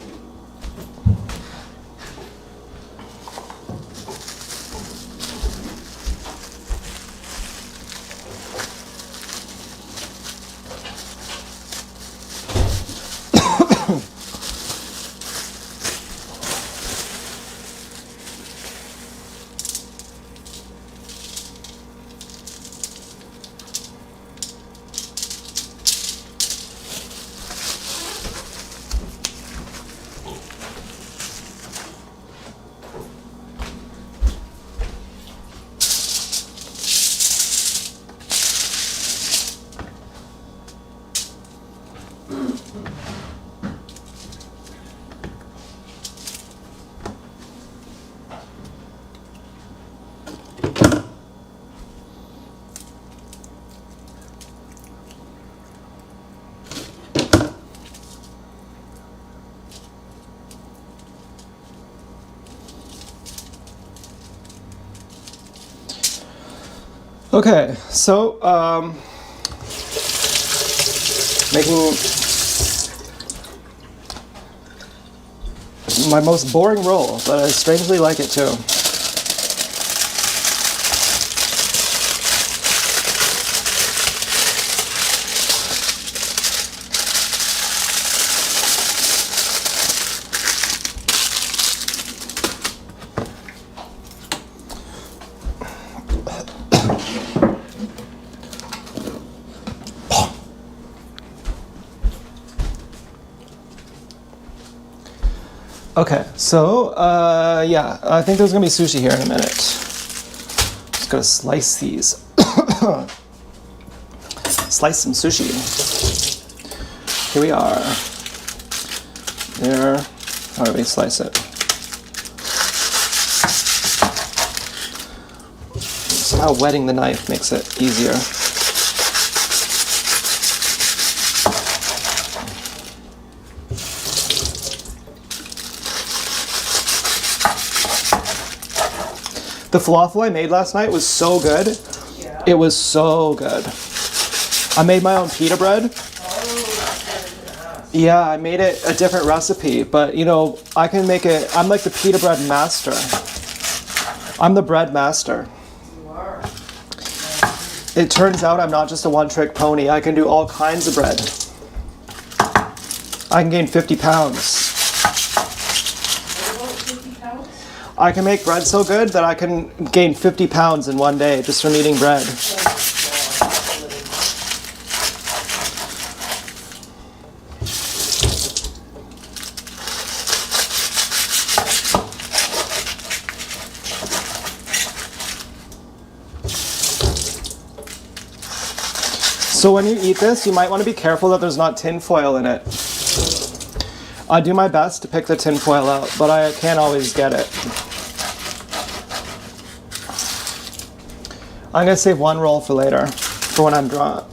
Okay, so making my most boring roll, but I strangely like it too. Okay, so yeah, I think there's gonna be sushi here in a minute. Just gonna slice these. Slice some sushi. Here we are. There. How do we slice it? Somehow wetting the knife makes it easier. The falafel I made last night was so good. Yeah. It was so good. I made my own pita bread. Yeah, I made it a different recipe, but you know, I can make it. I'm like the pita bread master. I'm the bread master. You are. It turns out I'm not just a one-trick pony. I can do all kinds of bread. I can gain 50 pounds. What about 50 pounds? I can make bread so good that I can gain 50 pounds in one day just from eating bread. So when you eat this, you might want to be careful that there's not tin foil in it. I do my best to pick the tin foil out, but I can't always get it. I'm gonna save one roll for later, for when I'm drunk.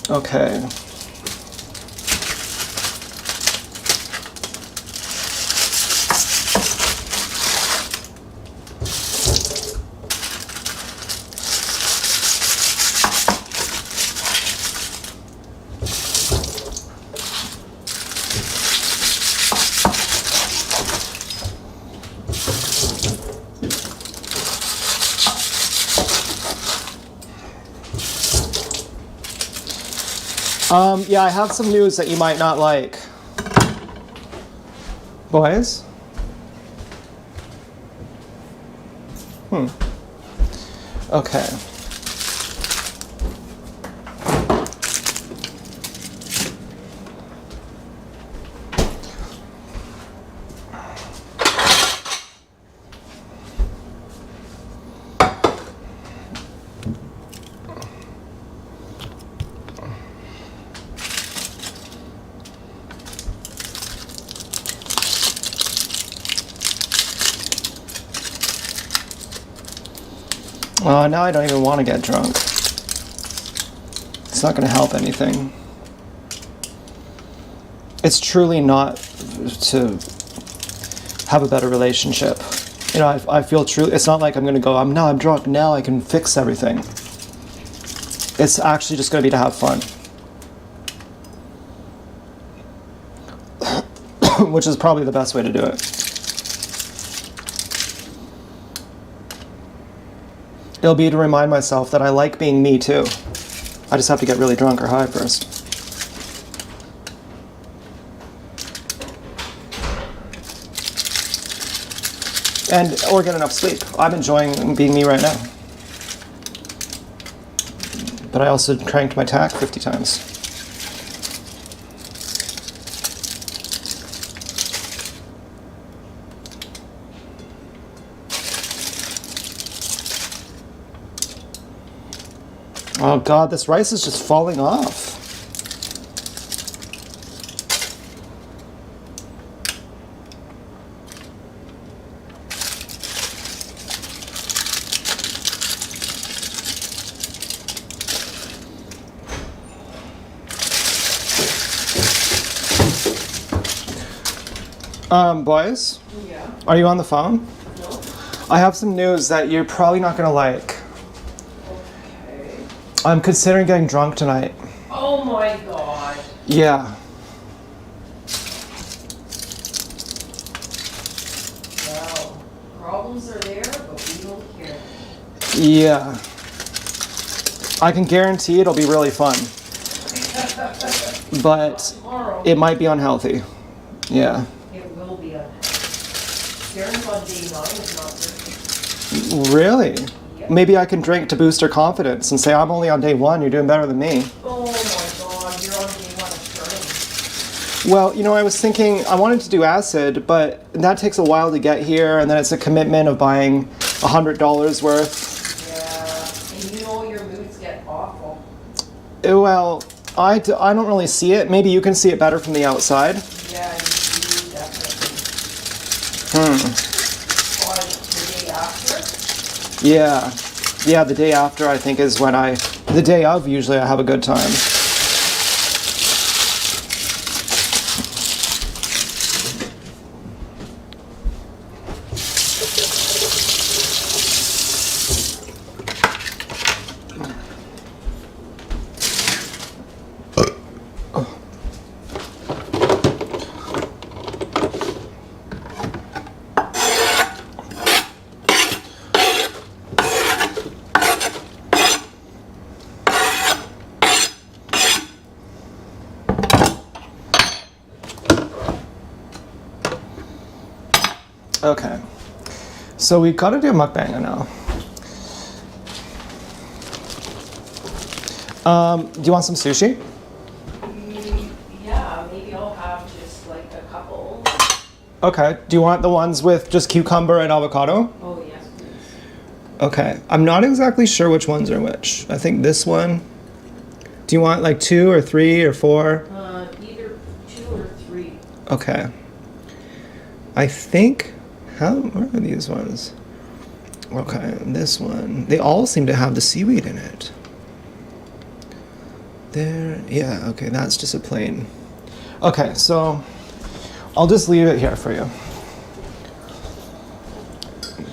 Okay. Yeah, I have some news that you might not like. Boys? Okay. Now I don't even want to get drunk. It's not going to help anything. It's truly not to have a better relationship. You know, I feel true. It's not like I'm going to go, I'm drunk, now I can fix everything. It's actually just going to be to have fun. Which is probably the best way to do it. It'll be to remind myself that I like being me too. I just have to get really drunk or high first. Or get enough sleep. I'm enjoying being me right now. But I also cranked my tack 50 times. Oh God, this rice is just falling off. Boys? Yeah. Are you on the phone? No. I have some news that you're probably not gonna like. Okay. I'm considering getting drunk tonight. Oh my God. Yeah. Wow. Problems are there, but we don't care. Yeah. I can guarantee it'll be really fun. But Tomorrow. it might be unhealthy. Yeah. It will be unhealthy. Karen's on day 9 is not drinking. Really? Yeah. Maybe I can drink to boost her confidence and say, I'm only on day 1, you're doing better than me. Oh my God, you're on day 1 of turning. Well, you know, I was thinking, I wanted to do acid, but that takes a while to get here, and then it's a commitment of buying $100 worth. Yeah, and you know your moods get awful. Well, I don't really see it. Maybe you can see it better from the outside. Yeah, you do definitely. Hmm. On the day after? Yeah. Yeah, the day after, I think, is when the day of, usually I have a good time. Okay, so we gotta do a mukbang now. Do you want some sushi? Yeah, maybe I'll have just like a couple. Okay, do you want the ones with just cucumber and avocado? Oh, yes, please. Okay, I'm not exactly sure which ones are which. I think this one. Do you want like 2 or 3 or 4? Either 2 or 3. Okay. I think, where are these ones? Okay, this one. They all seem to have the seaweed in it. There, yeah, okay, that's just a plain. Okay, so I'll just leave it here for you.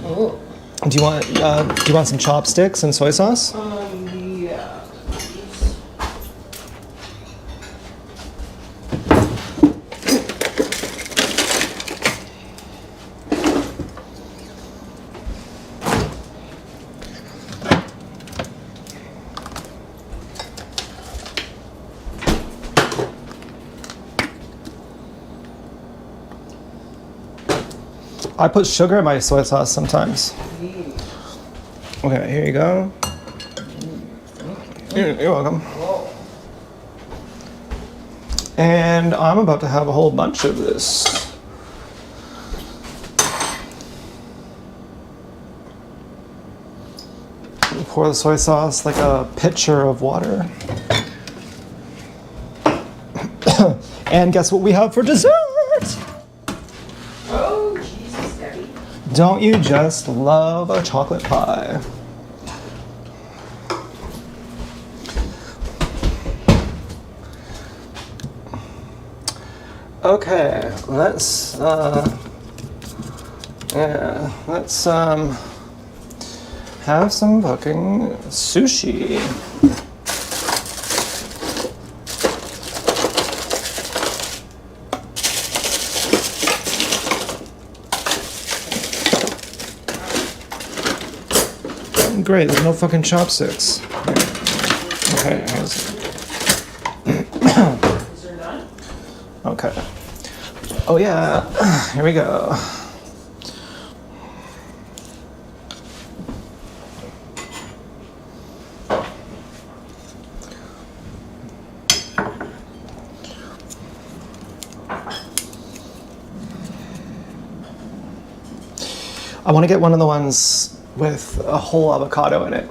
Oh. Do you want some chopsticks and soy sauce? Yeah, please. I put sugar in my soy sauce sometimes. Okay, here you go. You're welcome. Whoa. And I'm about to have a whole bunch of this. Pour the soy sauce like a pitcher of water. And guess what we have for dessert? Oh, Jesus, Debbie. Don't you just love a chocolate pie? Okay, let's have some fucking sushi. Great, there's no fucking chopsticks. Okay, Is there none? okay. Oh yeah, here we go. I want to get one of the ones with a whole avocado in it.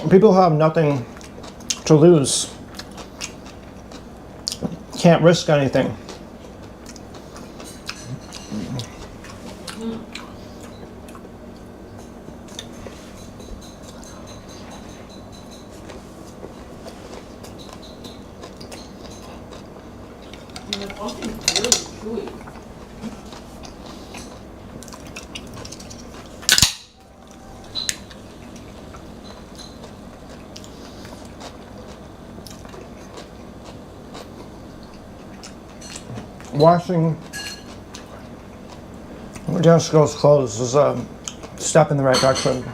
People have nothing to lose. Can't risk anything. The pumpkin's really chewy. Washing Jessica's clothes is a step in the right direction.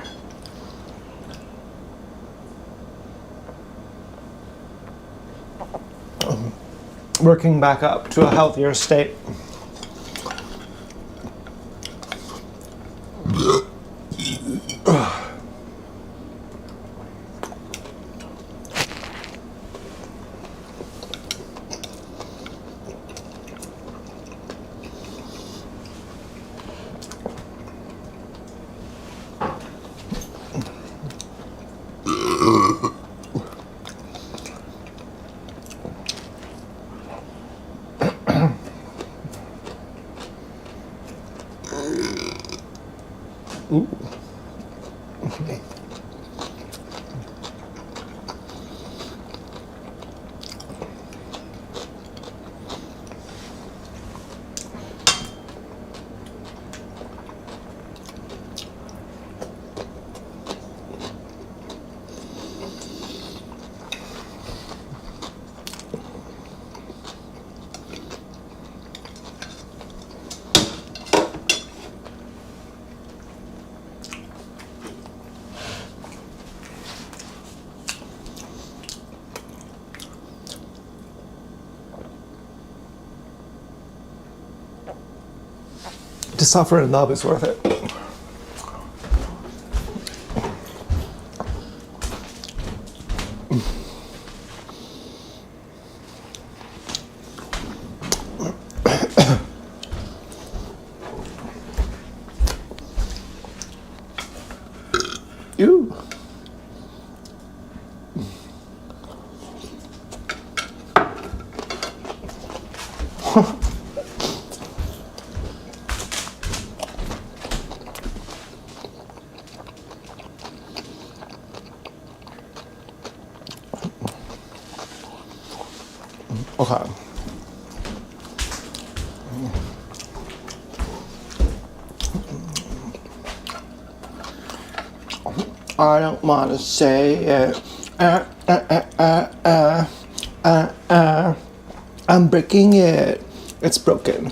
Working back up to a healthier state. Ooh. To suffer in love is worth it. Ew. Okay. I don't want to say it. I'm breaking it. It's broken.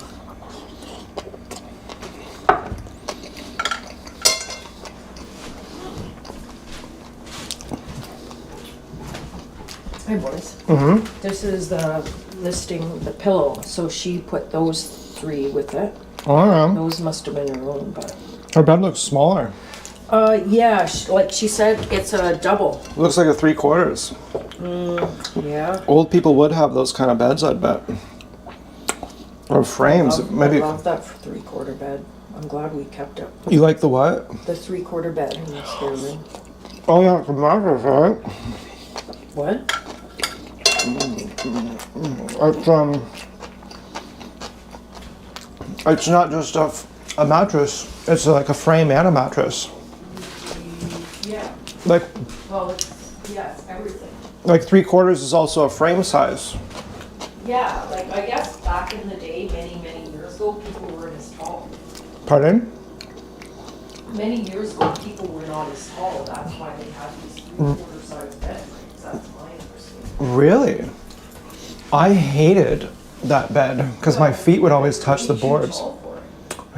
Hey boys. Mm-hmm. This is the listing, the pillow. So she put those 3 with it. I don't know. Those must have been her own, but. Her bed looks smaller. Yeah, like she said, it's a double. Looks like a 3/4. Yeah. Old people would have those kind of beds, I'd bet. Or frames, I maybe. love that 3/4 bed. I'm glad we kept it. You like the what? The 3/4 bed in the spare room. Oh yeah, the mattress, right? What? It's not just a mattress. It's like a frame and a mattress. Yeah. Like Well, it's everything. 3/4 is also a frame size. Yeah, like I guess back in the day, many years ago, people weren't as tall. Pardon? Many years ago, people were not as tall. That's why they had these 3/4 size bed frames. That's my understanding. Really? I hated that bed because my feet would always touch the Way too boards. tall for it.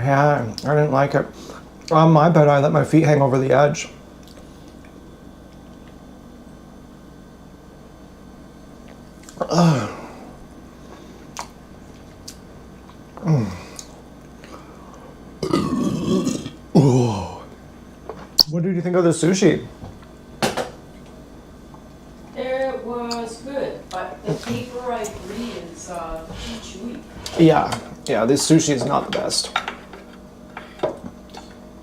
Yeah, I didn't like it. On my bed, I let my feet hang over the edge. What did you think of the sushi? It was good, but the paper, I agree, is too chewy. Yeah, this sushi is not the best.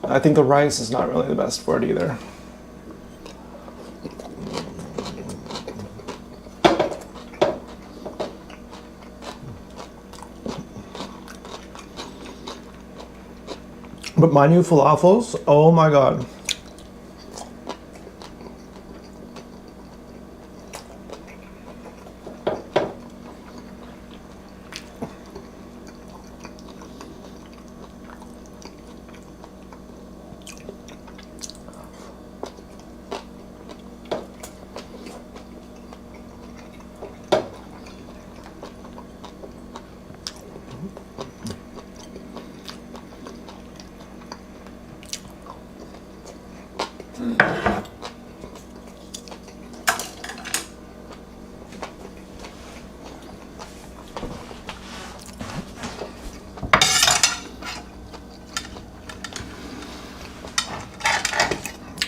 I think the rice is not really the best for it either. But my new falafels, oh my god.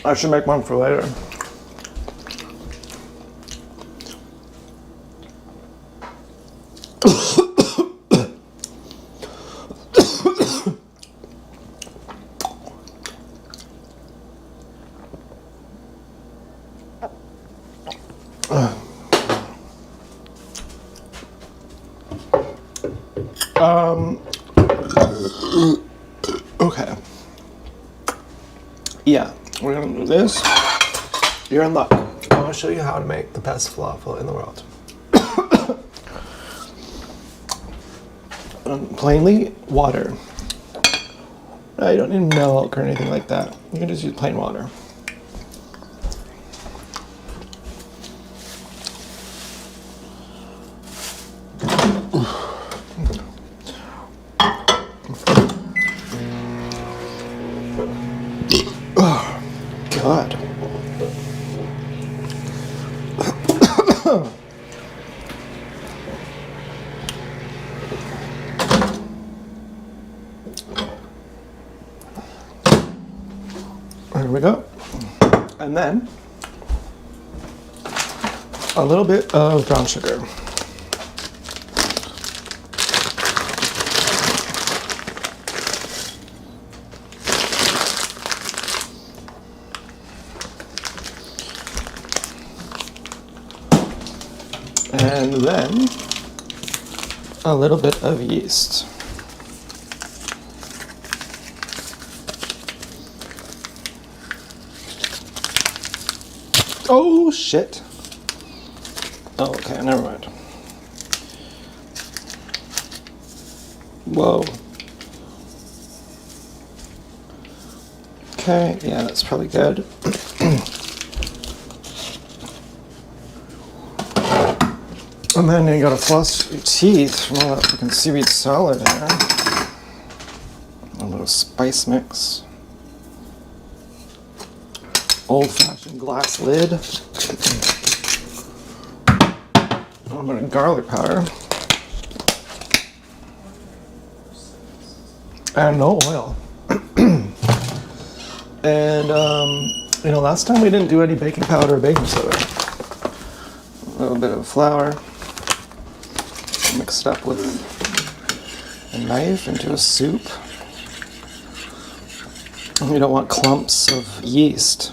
I should make one for later. Okay. Yeah, we're gonna do this. You're in luck. I want to show you how to make the best falafel in the world. Plainly, water. You don't need milk or anything like that. You can just use plain water. God. There we go. And then a little bit of brown sugar. And then a little bit of yeast. Oh shit. Oh, okay, never mind. Whoa. Okay, yeah, that's probably good. And then you gotta floss your teeth from all that fucking seaweed salad here. A little spice mix. Old-fashioned glass lid. A little bit of garlic powder. And no oil. And, last time we didn't do any baking powder or baking soda. little bit of flour. Mix it up with a knife into a soup. You don't want clumps of yeast.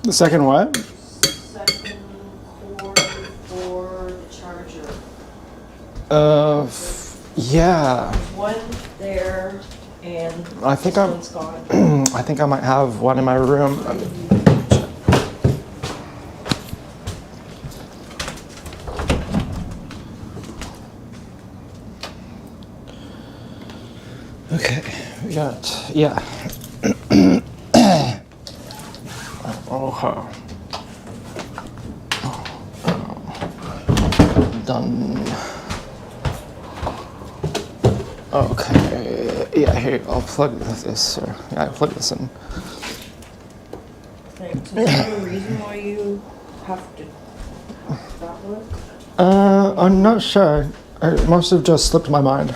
The second what? Second cord for the charger. Yeah. One there, and I think this I'm. one's gone. I think I might have one in my room. Okay, we got, yeah. Oh, done. Okay, yeah, here, I'll plug this, or, yeah, I'll plug this in. Thanks. Is there a reason why you have to stop it? I'm not sure. It must have just slipped my mind.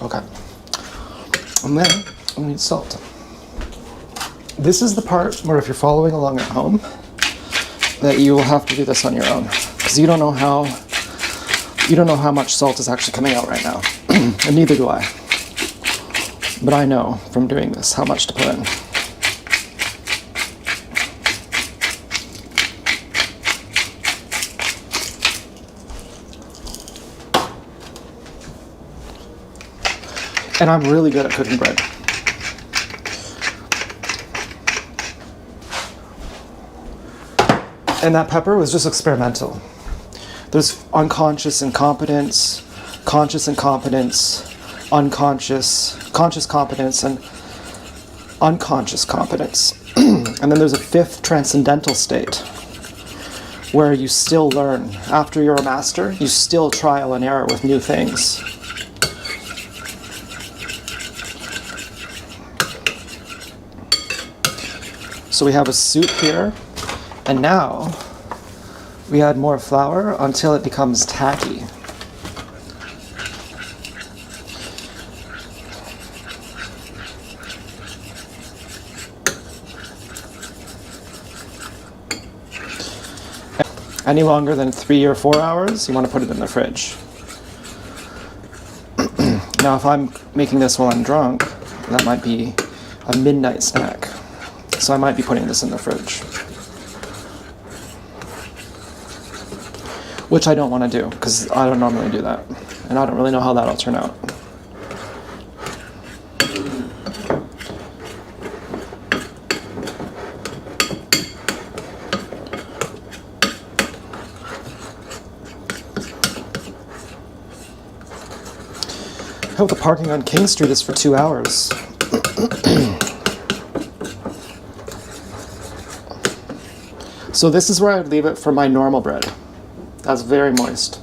Okay. And then we need salt. This is the part where if you're following along at home, that you will have to do this on your own. Because you don't know how much salt is actually coming out right now. And neither do I. But I know from doing this how much to put in. And I'm really good at cooking bread. And that pepper was just experimental. There's unconscious incompetence, conscious incompetence, conscious competence, and unconscious competence. And then there's a fifth transcendental state where you still learn. After you're a master, you still trial and error with new things. So we have a soup here, and now we add more flour until it becomes tacky. Any longer than 3 or 4 hours, you want to put it in the fridge. Now, if I'm making this while I'm drunk, that might be a midnight snack. So I might be putting this in the fridge. Which I don't want to do, because I don't normally do that. And I don't really know how that'll turn out. I hope the parking on King Street is for 2 hours. So this is where I would leave it for my normal bread. That's very moist.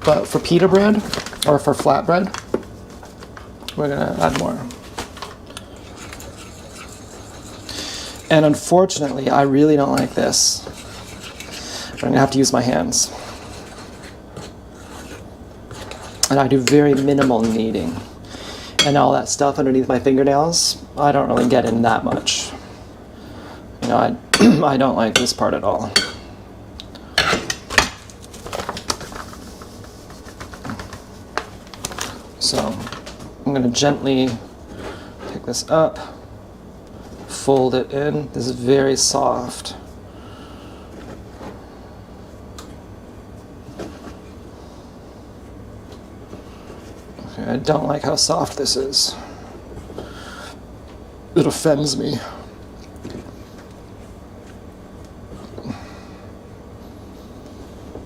But for pita bread, or for flatbread, we're gonna add more. And unfortunately, I really don't like this. I'm gonna have to use my hands. And I do very minimal kneading. And all that stuff underneath my fingernails, I don't really get in that much. You know, I don't like this part at all. So I'm going to gently pick this up, fold it in. This is very soft. Okay, I don't like how soft this is. It offends me.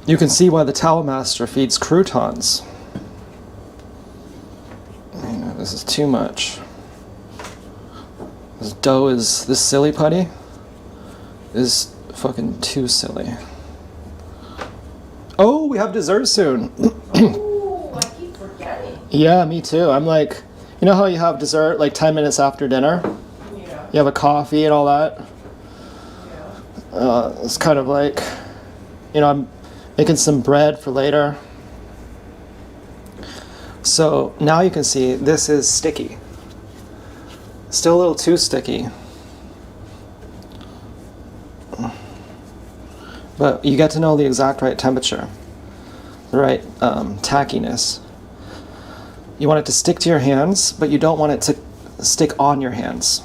You can see why the Towel Master feeds croutons. This is too much. This dough is, this silly putty is fucking too silly. Oh, we have dessert soon. Ooh, I keep forgetting. Yeah, me too. I'm like, you know how you have dessert like 10 minutes after dinner? Yeah. You have a coffee and all that? Yeah. It's kind of like, I'm making some bread for later. So now you can see this is sticky. Still a little too sticky. But you get to know the exact right temperature, the right tackiness. You want it to stick to your hands, but you don't want it to stick on your hands.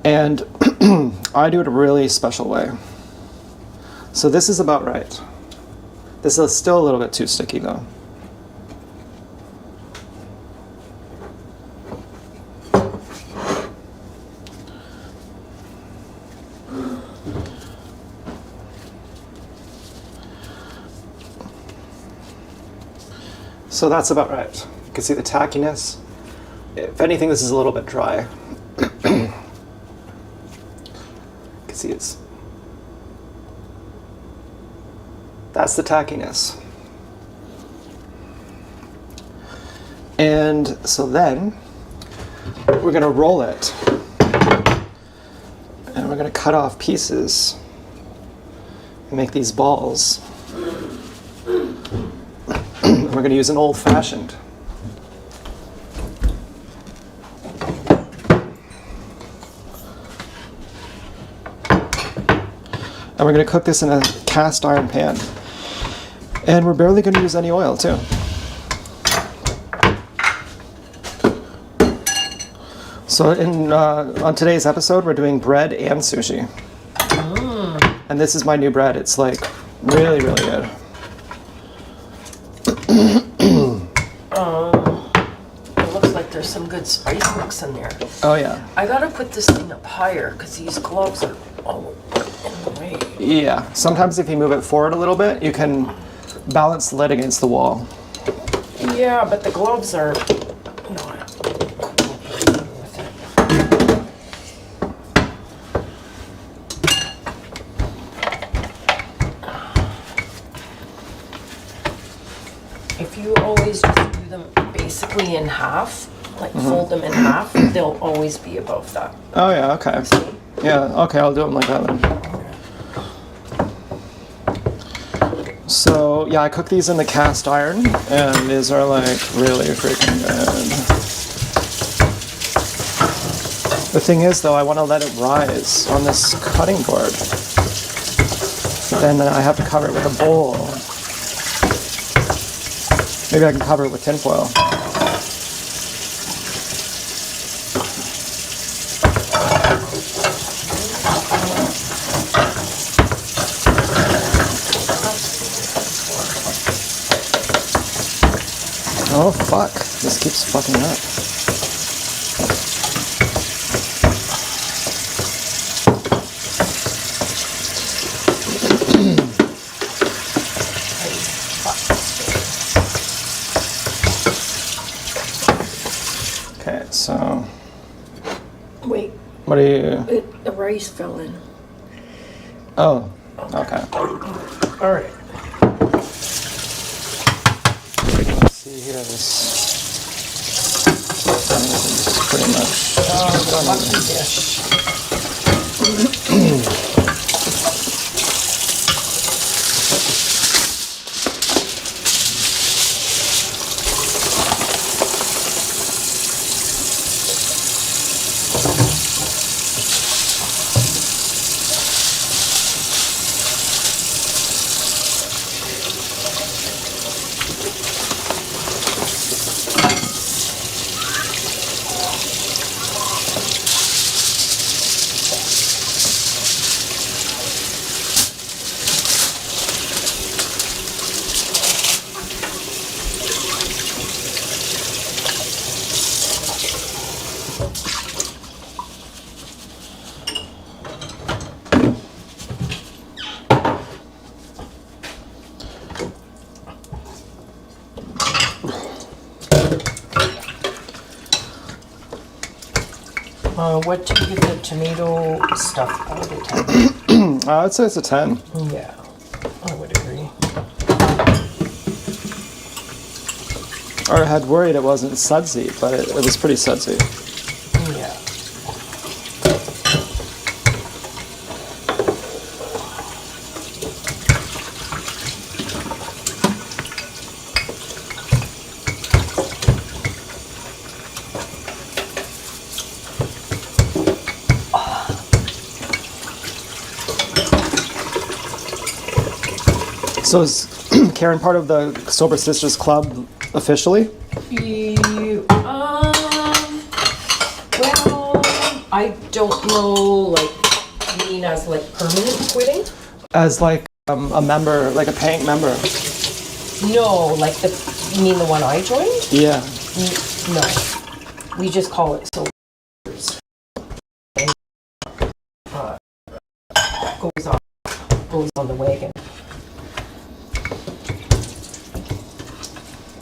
And I do it a really special way. So this is about right. This is still a little bit too sticky though. So that's about right. You can see the tackiness. If anything, this is a little bit dry. You can see that's the tackiness. And so then we're going to roll it. And we're going to cut off pieces and make these balls. We're going to use an old-fashioned. And we're going to cook this in a cast iron pan. And we're barely going to use any oil, too. So on today's episode, we're doing bread and sushi. And this is my new bread. It's like really, really good. It looks like there's some good spice mix in there. Oh, yeah. I gotta put this thing up higher because these gloves are all in the way. Yeah. Sometimes if you move it forward a little bit, you can balance the lid against the wall. Yeah, but the gloves are not cooperating with it. If you always just do them basically in half, like fold them in half, they'll always be above that. Oh, yeah. Okay. Yeah. Okay. I'll do them like that then. So, yeah, I cook these in the cast iron, and these are like really freaking good. The thing is, though, I want to let it rise on this cutting board. Then I have to cover it with a bowl. Maybe I can cover it with tinfoil. Oh fuck, this keeps fucking up. Okay, so... Wait, What are you... the rice fell in. Oh, okay. All right. Let's see here, this is pretty much... Lucky dish. What do you give the tomato stuff out of 10? I would say it's a 10. Yeah, I would agree. Or I had worried it wasn't sudsy, but it was pretty sudsy. Yeah. So is Karen part of the Sober Sisters Club officially? Well, I don't know, like, you mean as, like, permanent quitting? As like a member, like a paying member? No, like you mean the one I joined? Yeah. No. We just call it Sober. Goes on the wagon.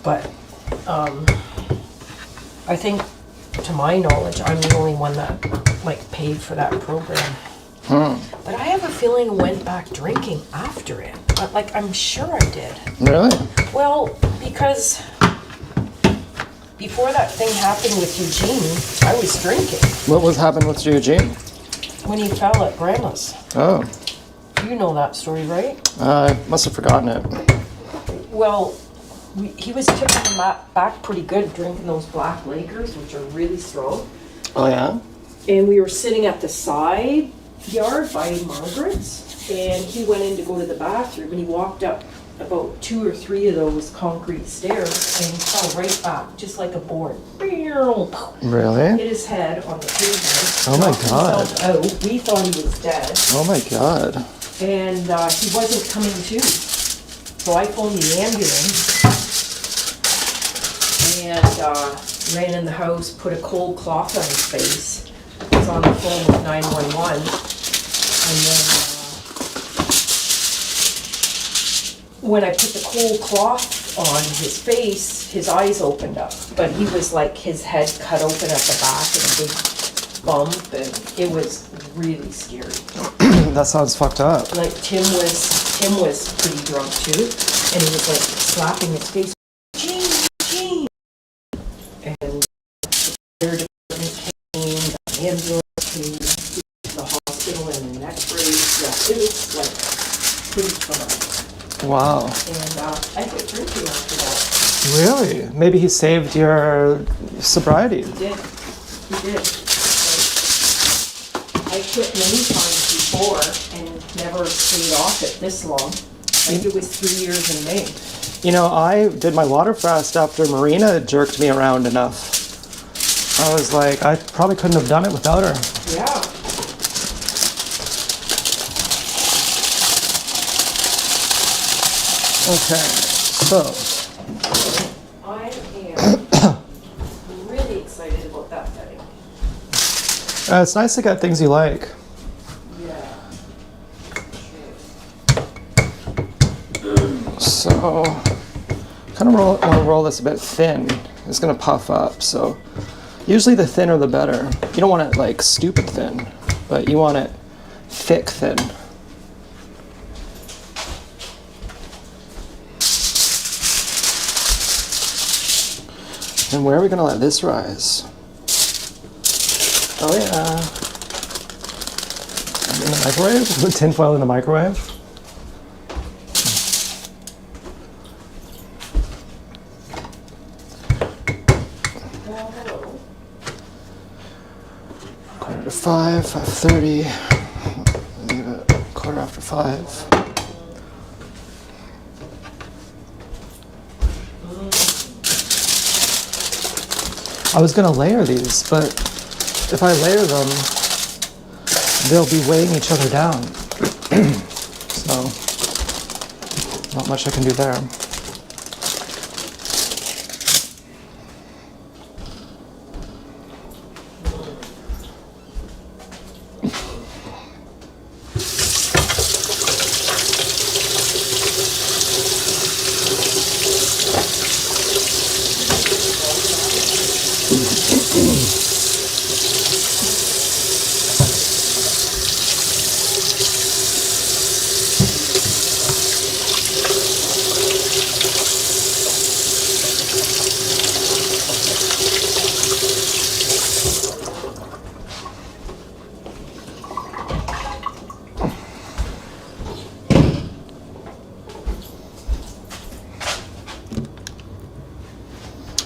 But I think, to my knowledge, I'm the only one that like paid for that program. But I have a feeling I went back drinking after it. But like, I'm sure I did. Really? Well, because before that thing happened with Eugene, I was drinking What was happening with Eugene? when he fell at Grandma's. Oh, You know that story, right? I must have forgotten it. Well, he was tipping the back pretty good drinking those black Lakers, which are really strong. Oh yeah? And we were sitting at the side yard by Margaret's, and he went in to go to the bathroom, and he walked up about 2 or 3 of those concrete stairs, and he fell right back, just like a board. Really? Hit his head on the pavement. Oh my knocked God. himself out. We thought he was dead, Oh my god. and he wasn't coming to. So I phoned the ambulance and ran in the house, put a cold cloth on his face. Was on the phone with 911, and then when I put the cold cloth on his face, his eyes opened up, but he was like, his head cut open at the back and a big bump, and it was really scary. That sounds fucked up. Like Tim was pretty drunk too, and he was like slapping his face. Gene. And the fire department came, the ambulance came, the hospital, and the neck brace. Yeah, it was like pretty fun. Wow. And I quit drinking after that. Really? Maybe he saved your sobriety. He did. Like, I quit many times before and never stayed off it this long. Like it was 3 years in May. You know, I did my water fast after Marina jerked me around enough. I was like, I probably couldn't have done it without her. Yeah. Okay, so I am really excited about that setting. it's nice to get things you like. Yeah. So, kind of want to roll this a bit thin. It's gonna puff up. So, usually the thinner the better. You don't want it like stupid thin, but you want it thick thin. And where are we gonna let this rise? Oh yeah. In the microwave? Put tin foil in the microwave? Well, hello. 5, 5:30. Leave it 5:15. I was gonna layer these, but if I layer them, they'll be weighing each other down. So, not much I can do there.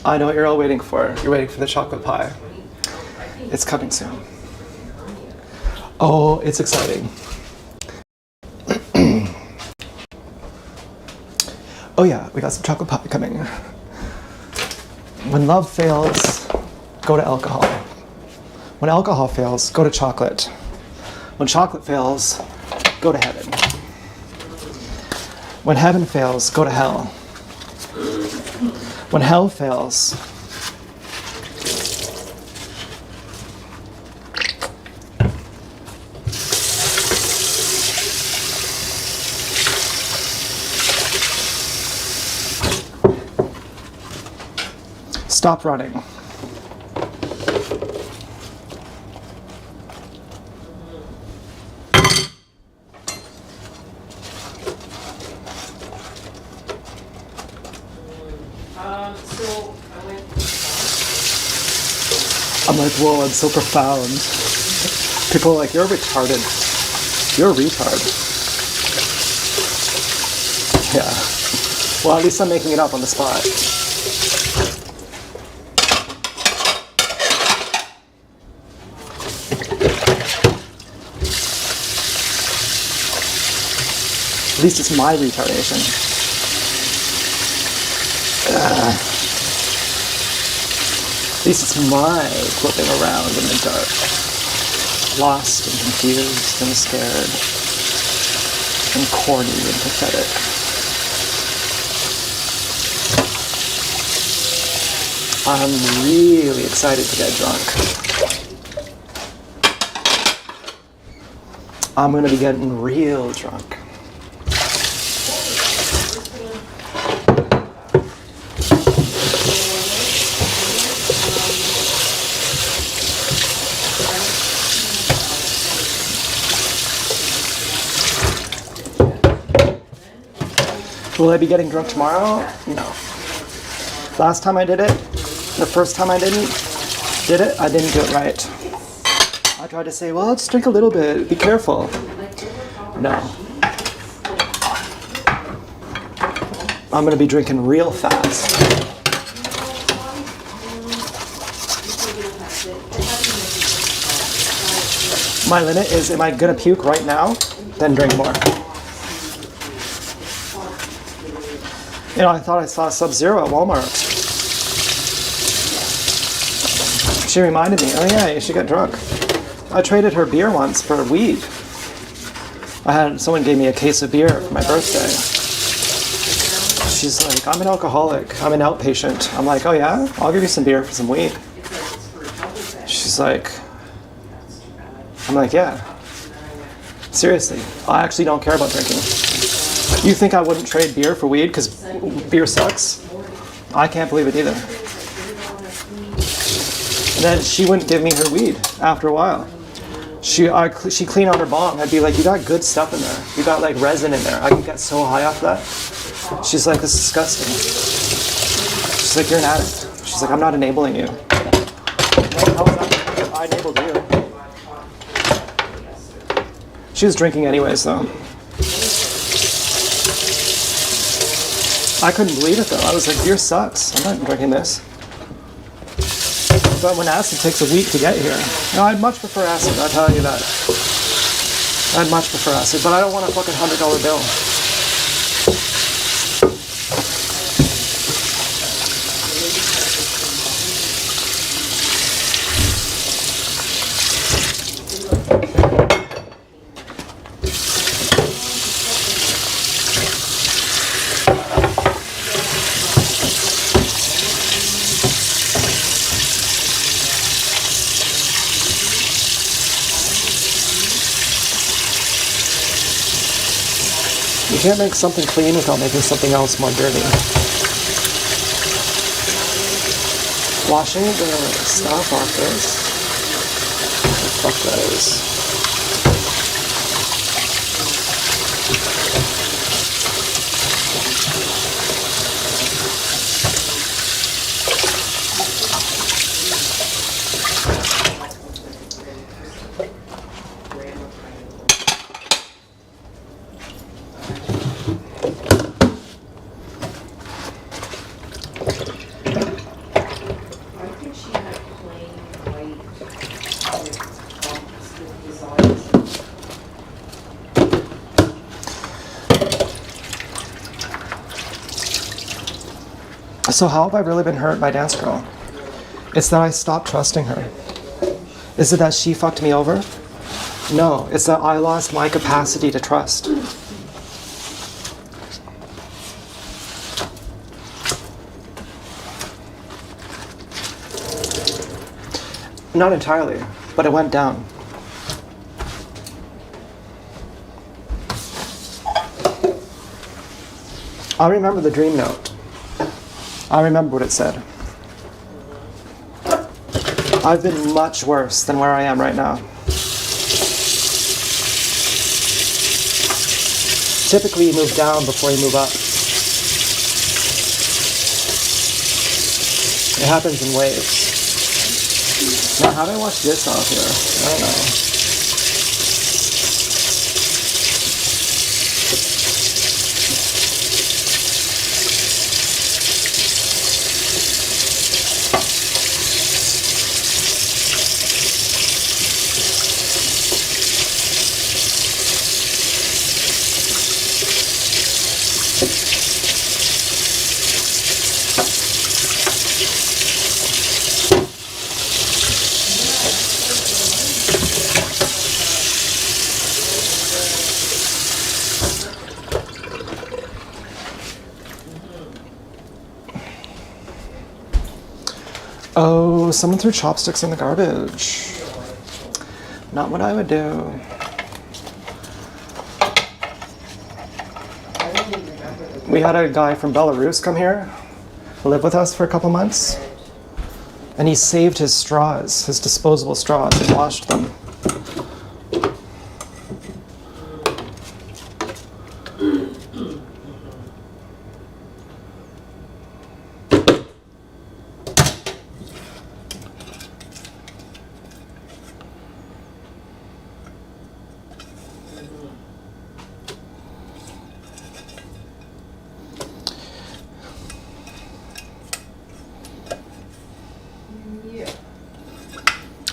I know what you're all waiting for. You're waiting for the chocolate pie. It's coming soon. Oh, it's exciting. Oh yeah, we got some chocolate pie coming. When love fails, go to alcohol. When alcohol fails, go to chocolate. When chocolate fails, go to heaven. When heaven fails, go to hell. When hell fails, stop running. I'm like, whoa, I'm so profound. People are like, you're retarded. You're a retard. Yeah. Well, at least I'm making it up on the spot. At least it's my retardation. At least it's my flipping around in the dark. Lost and confused and scared. And corny and pathetic. I'm really excited to get drunk. I'm gonna be getting real drunk. Will I be getting drunk tomorrow? No. Last time I did it, the first time I did it, I didn't do it right. I tried to say, well, let's drink a little bit, be careful. No. I'm gonna be drinking real fast. My limit is, am I gonna puke right now? Then drink more. You know, I thought I saw Sub-Zero at Walmart. She reminded me, oh yeah, you should get drunk. I traded her beer once for weed. Someone gave me a case of beer for my birthday. She's like, I'm an alcoholic, I'm an outpatient. I'm like, oh yeah? I'll give you some beer for some weed. She's like, I'm like, yeah. Seriously, I actually don't care about drinking. You think I wouldn't trade beer for weed because beer sucks? I can't believe it either. And then she wouldn't give me her weed after a while. She cleaned out her bong. I'd be like, you got good stuff in there. You got like resin in there. I can get so high off that. She's like, this is disgusting. She's like, you're an addict. She's like, I'm not enabling you. How was that? I enabled you. She was drinking anyways though. I couldn't believe it though. I was like, beer sucks. I'm not drinking this. But when acid takes a week to get here, no, I'd much prefer acid, I'll tell you that. I'd much prefer acid, but I don't want a fucking $100 bill. You can't make something clean without making something else more dirty. Washing the stuff off this. What the fuck that is. So how have I really been hurt by Dance Girl? It's that I stopped trusting her. Is it that she fucked me over? No, it's that I lost my capacity to trust. Not entirely, but it went down. I remember the dream note. I remember what it said. I've been much worse than where I am right now. Typically you move down before you move up. It happens in waves. Now how do I wash this off here? I don't know. Oh, someone threw chopsticks in the garbage. Not what I would do. We had a guy from Belarus come here, live with us for a couple months, and he saved his straws, his disposable straws, and washed them.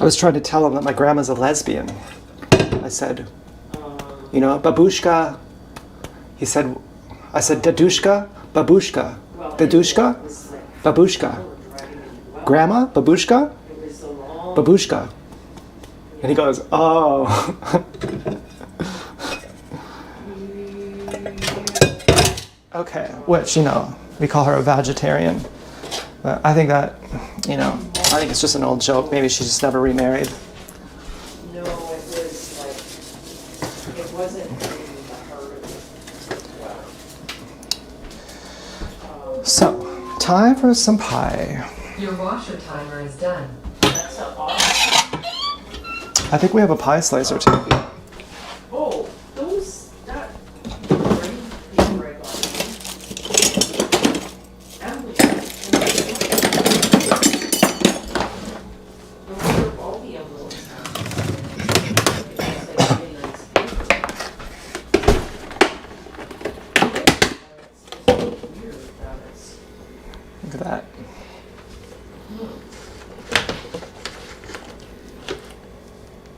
I was trying to tell him that my grandma's a lesbian. I said, you know, babushka. He said, I said, dadushka, babushka. Dadushka, babushka. Grandma, babushka, babushka. And he goes, oh. Okay, which, you know, we call her a vegetarian. But I think that, you know, I think it's just an old joke. Maybe she just never remarried. No, it was like, it wasn't really her. So, time for some pie. Your washer timer is done. That's so awesome. I think we have a pie slicer too. Oh, those, that, pretty big red one. All the envelopes have. It's like really nice paper. It's weird that it's. Look at that.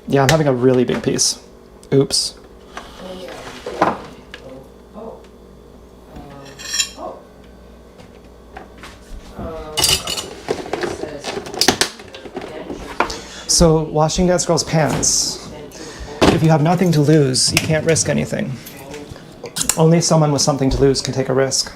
Yeah, I'm having a really big piece. Oops. So, washing Dance Girl's pants. If you have nothing to lose, you can't risk anything. Only someone with something to lose can take a risk.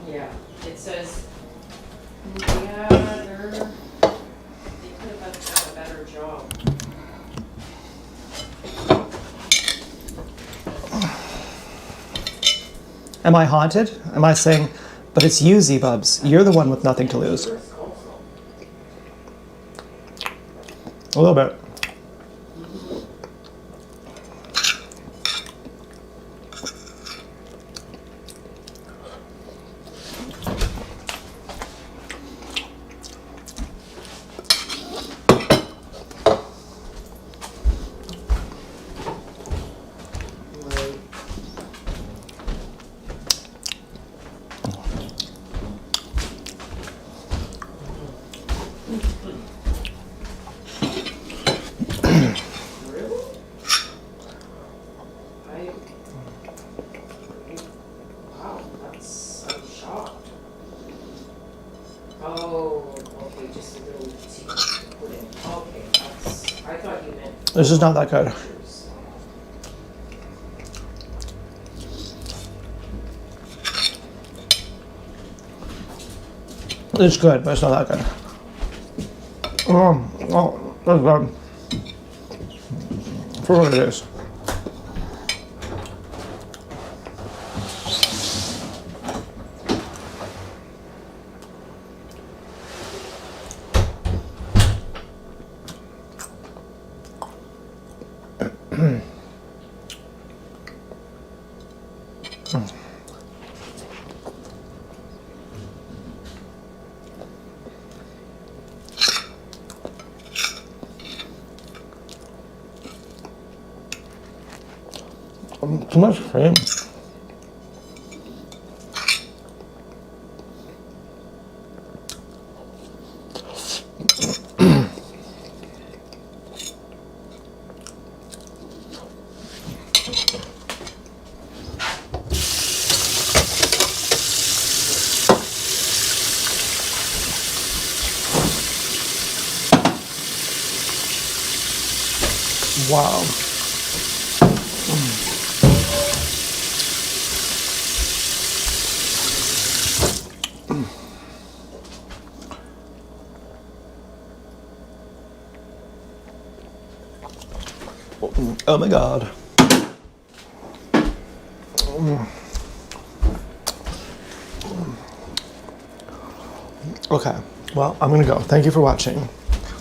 Yeah, it says, yeah, they could have done a better job. Am I haunted? Am I saying, but it's you, Z-Bubs. You're the one with nothing to lose. A little bit. Oh, okay, just a little tea to put in. Okay, that's, I thought you meant. This is not that good. It's good, but it's not that good. Oh, that's good. For what it is. Too much cream. Wow. Oh my God. Okay, well, I'm gonna go. Thank you for watching.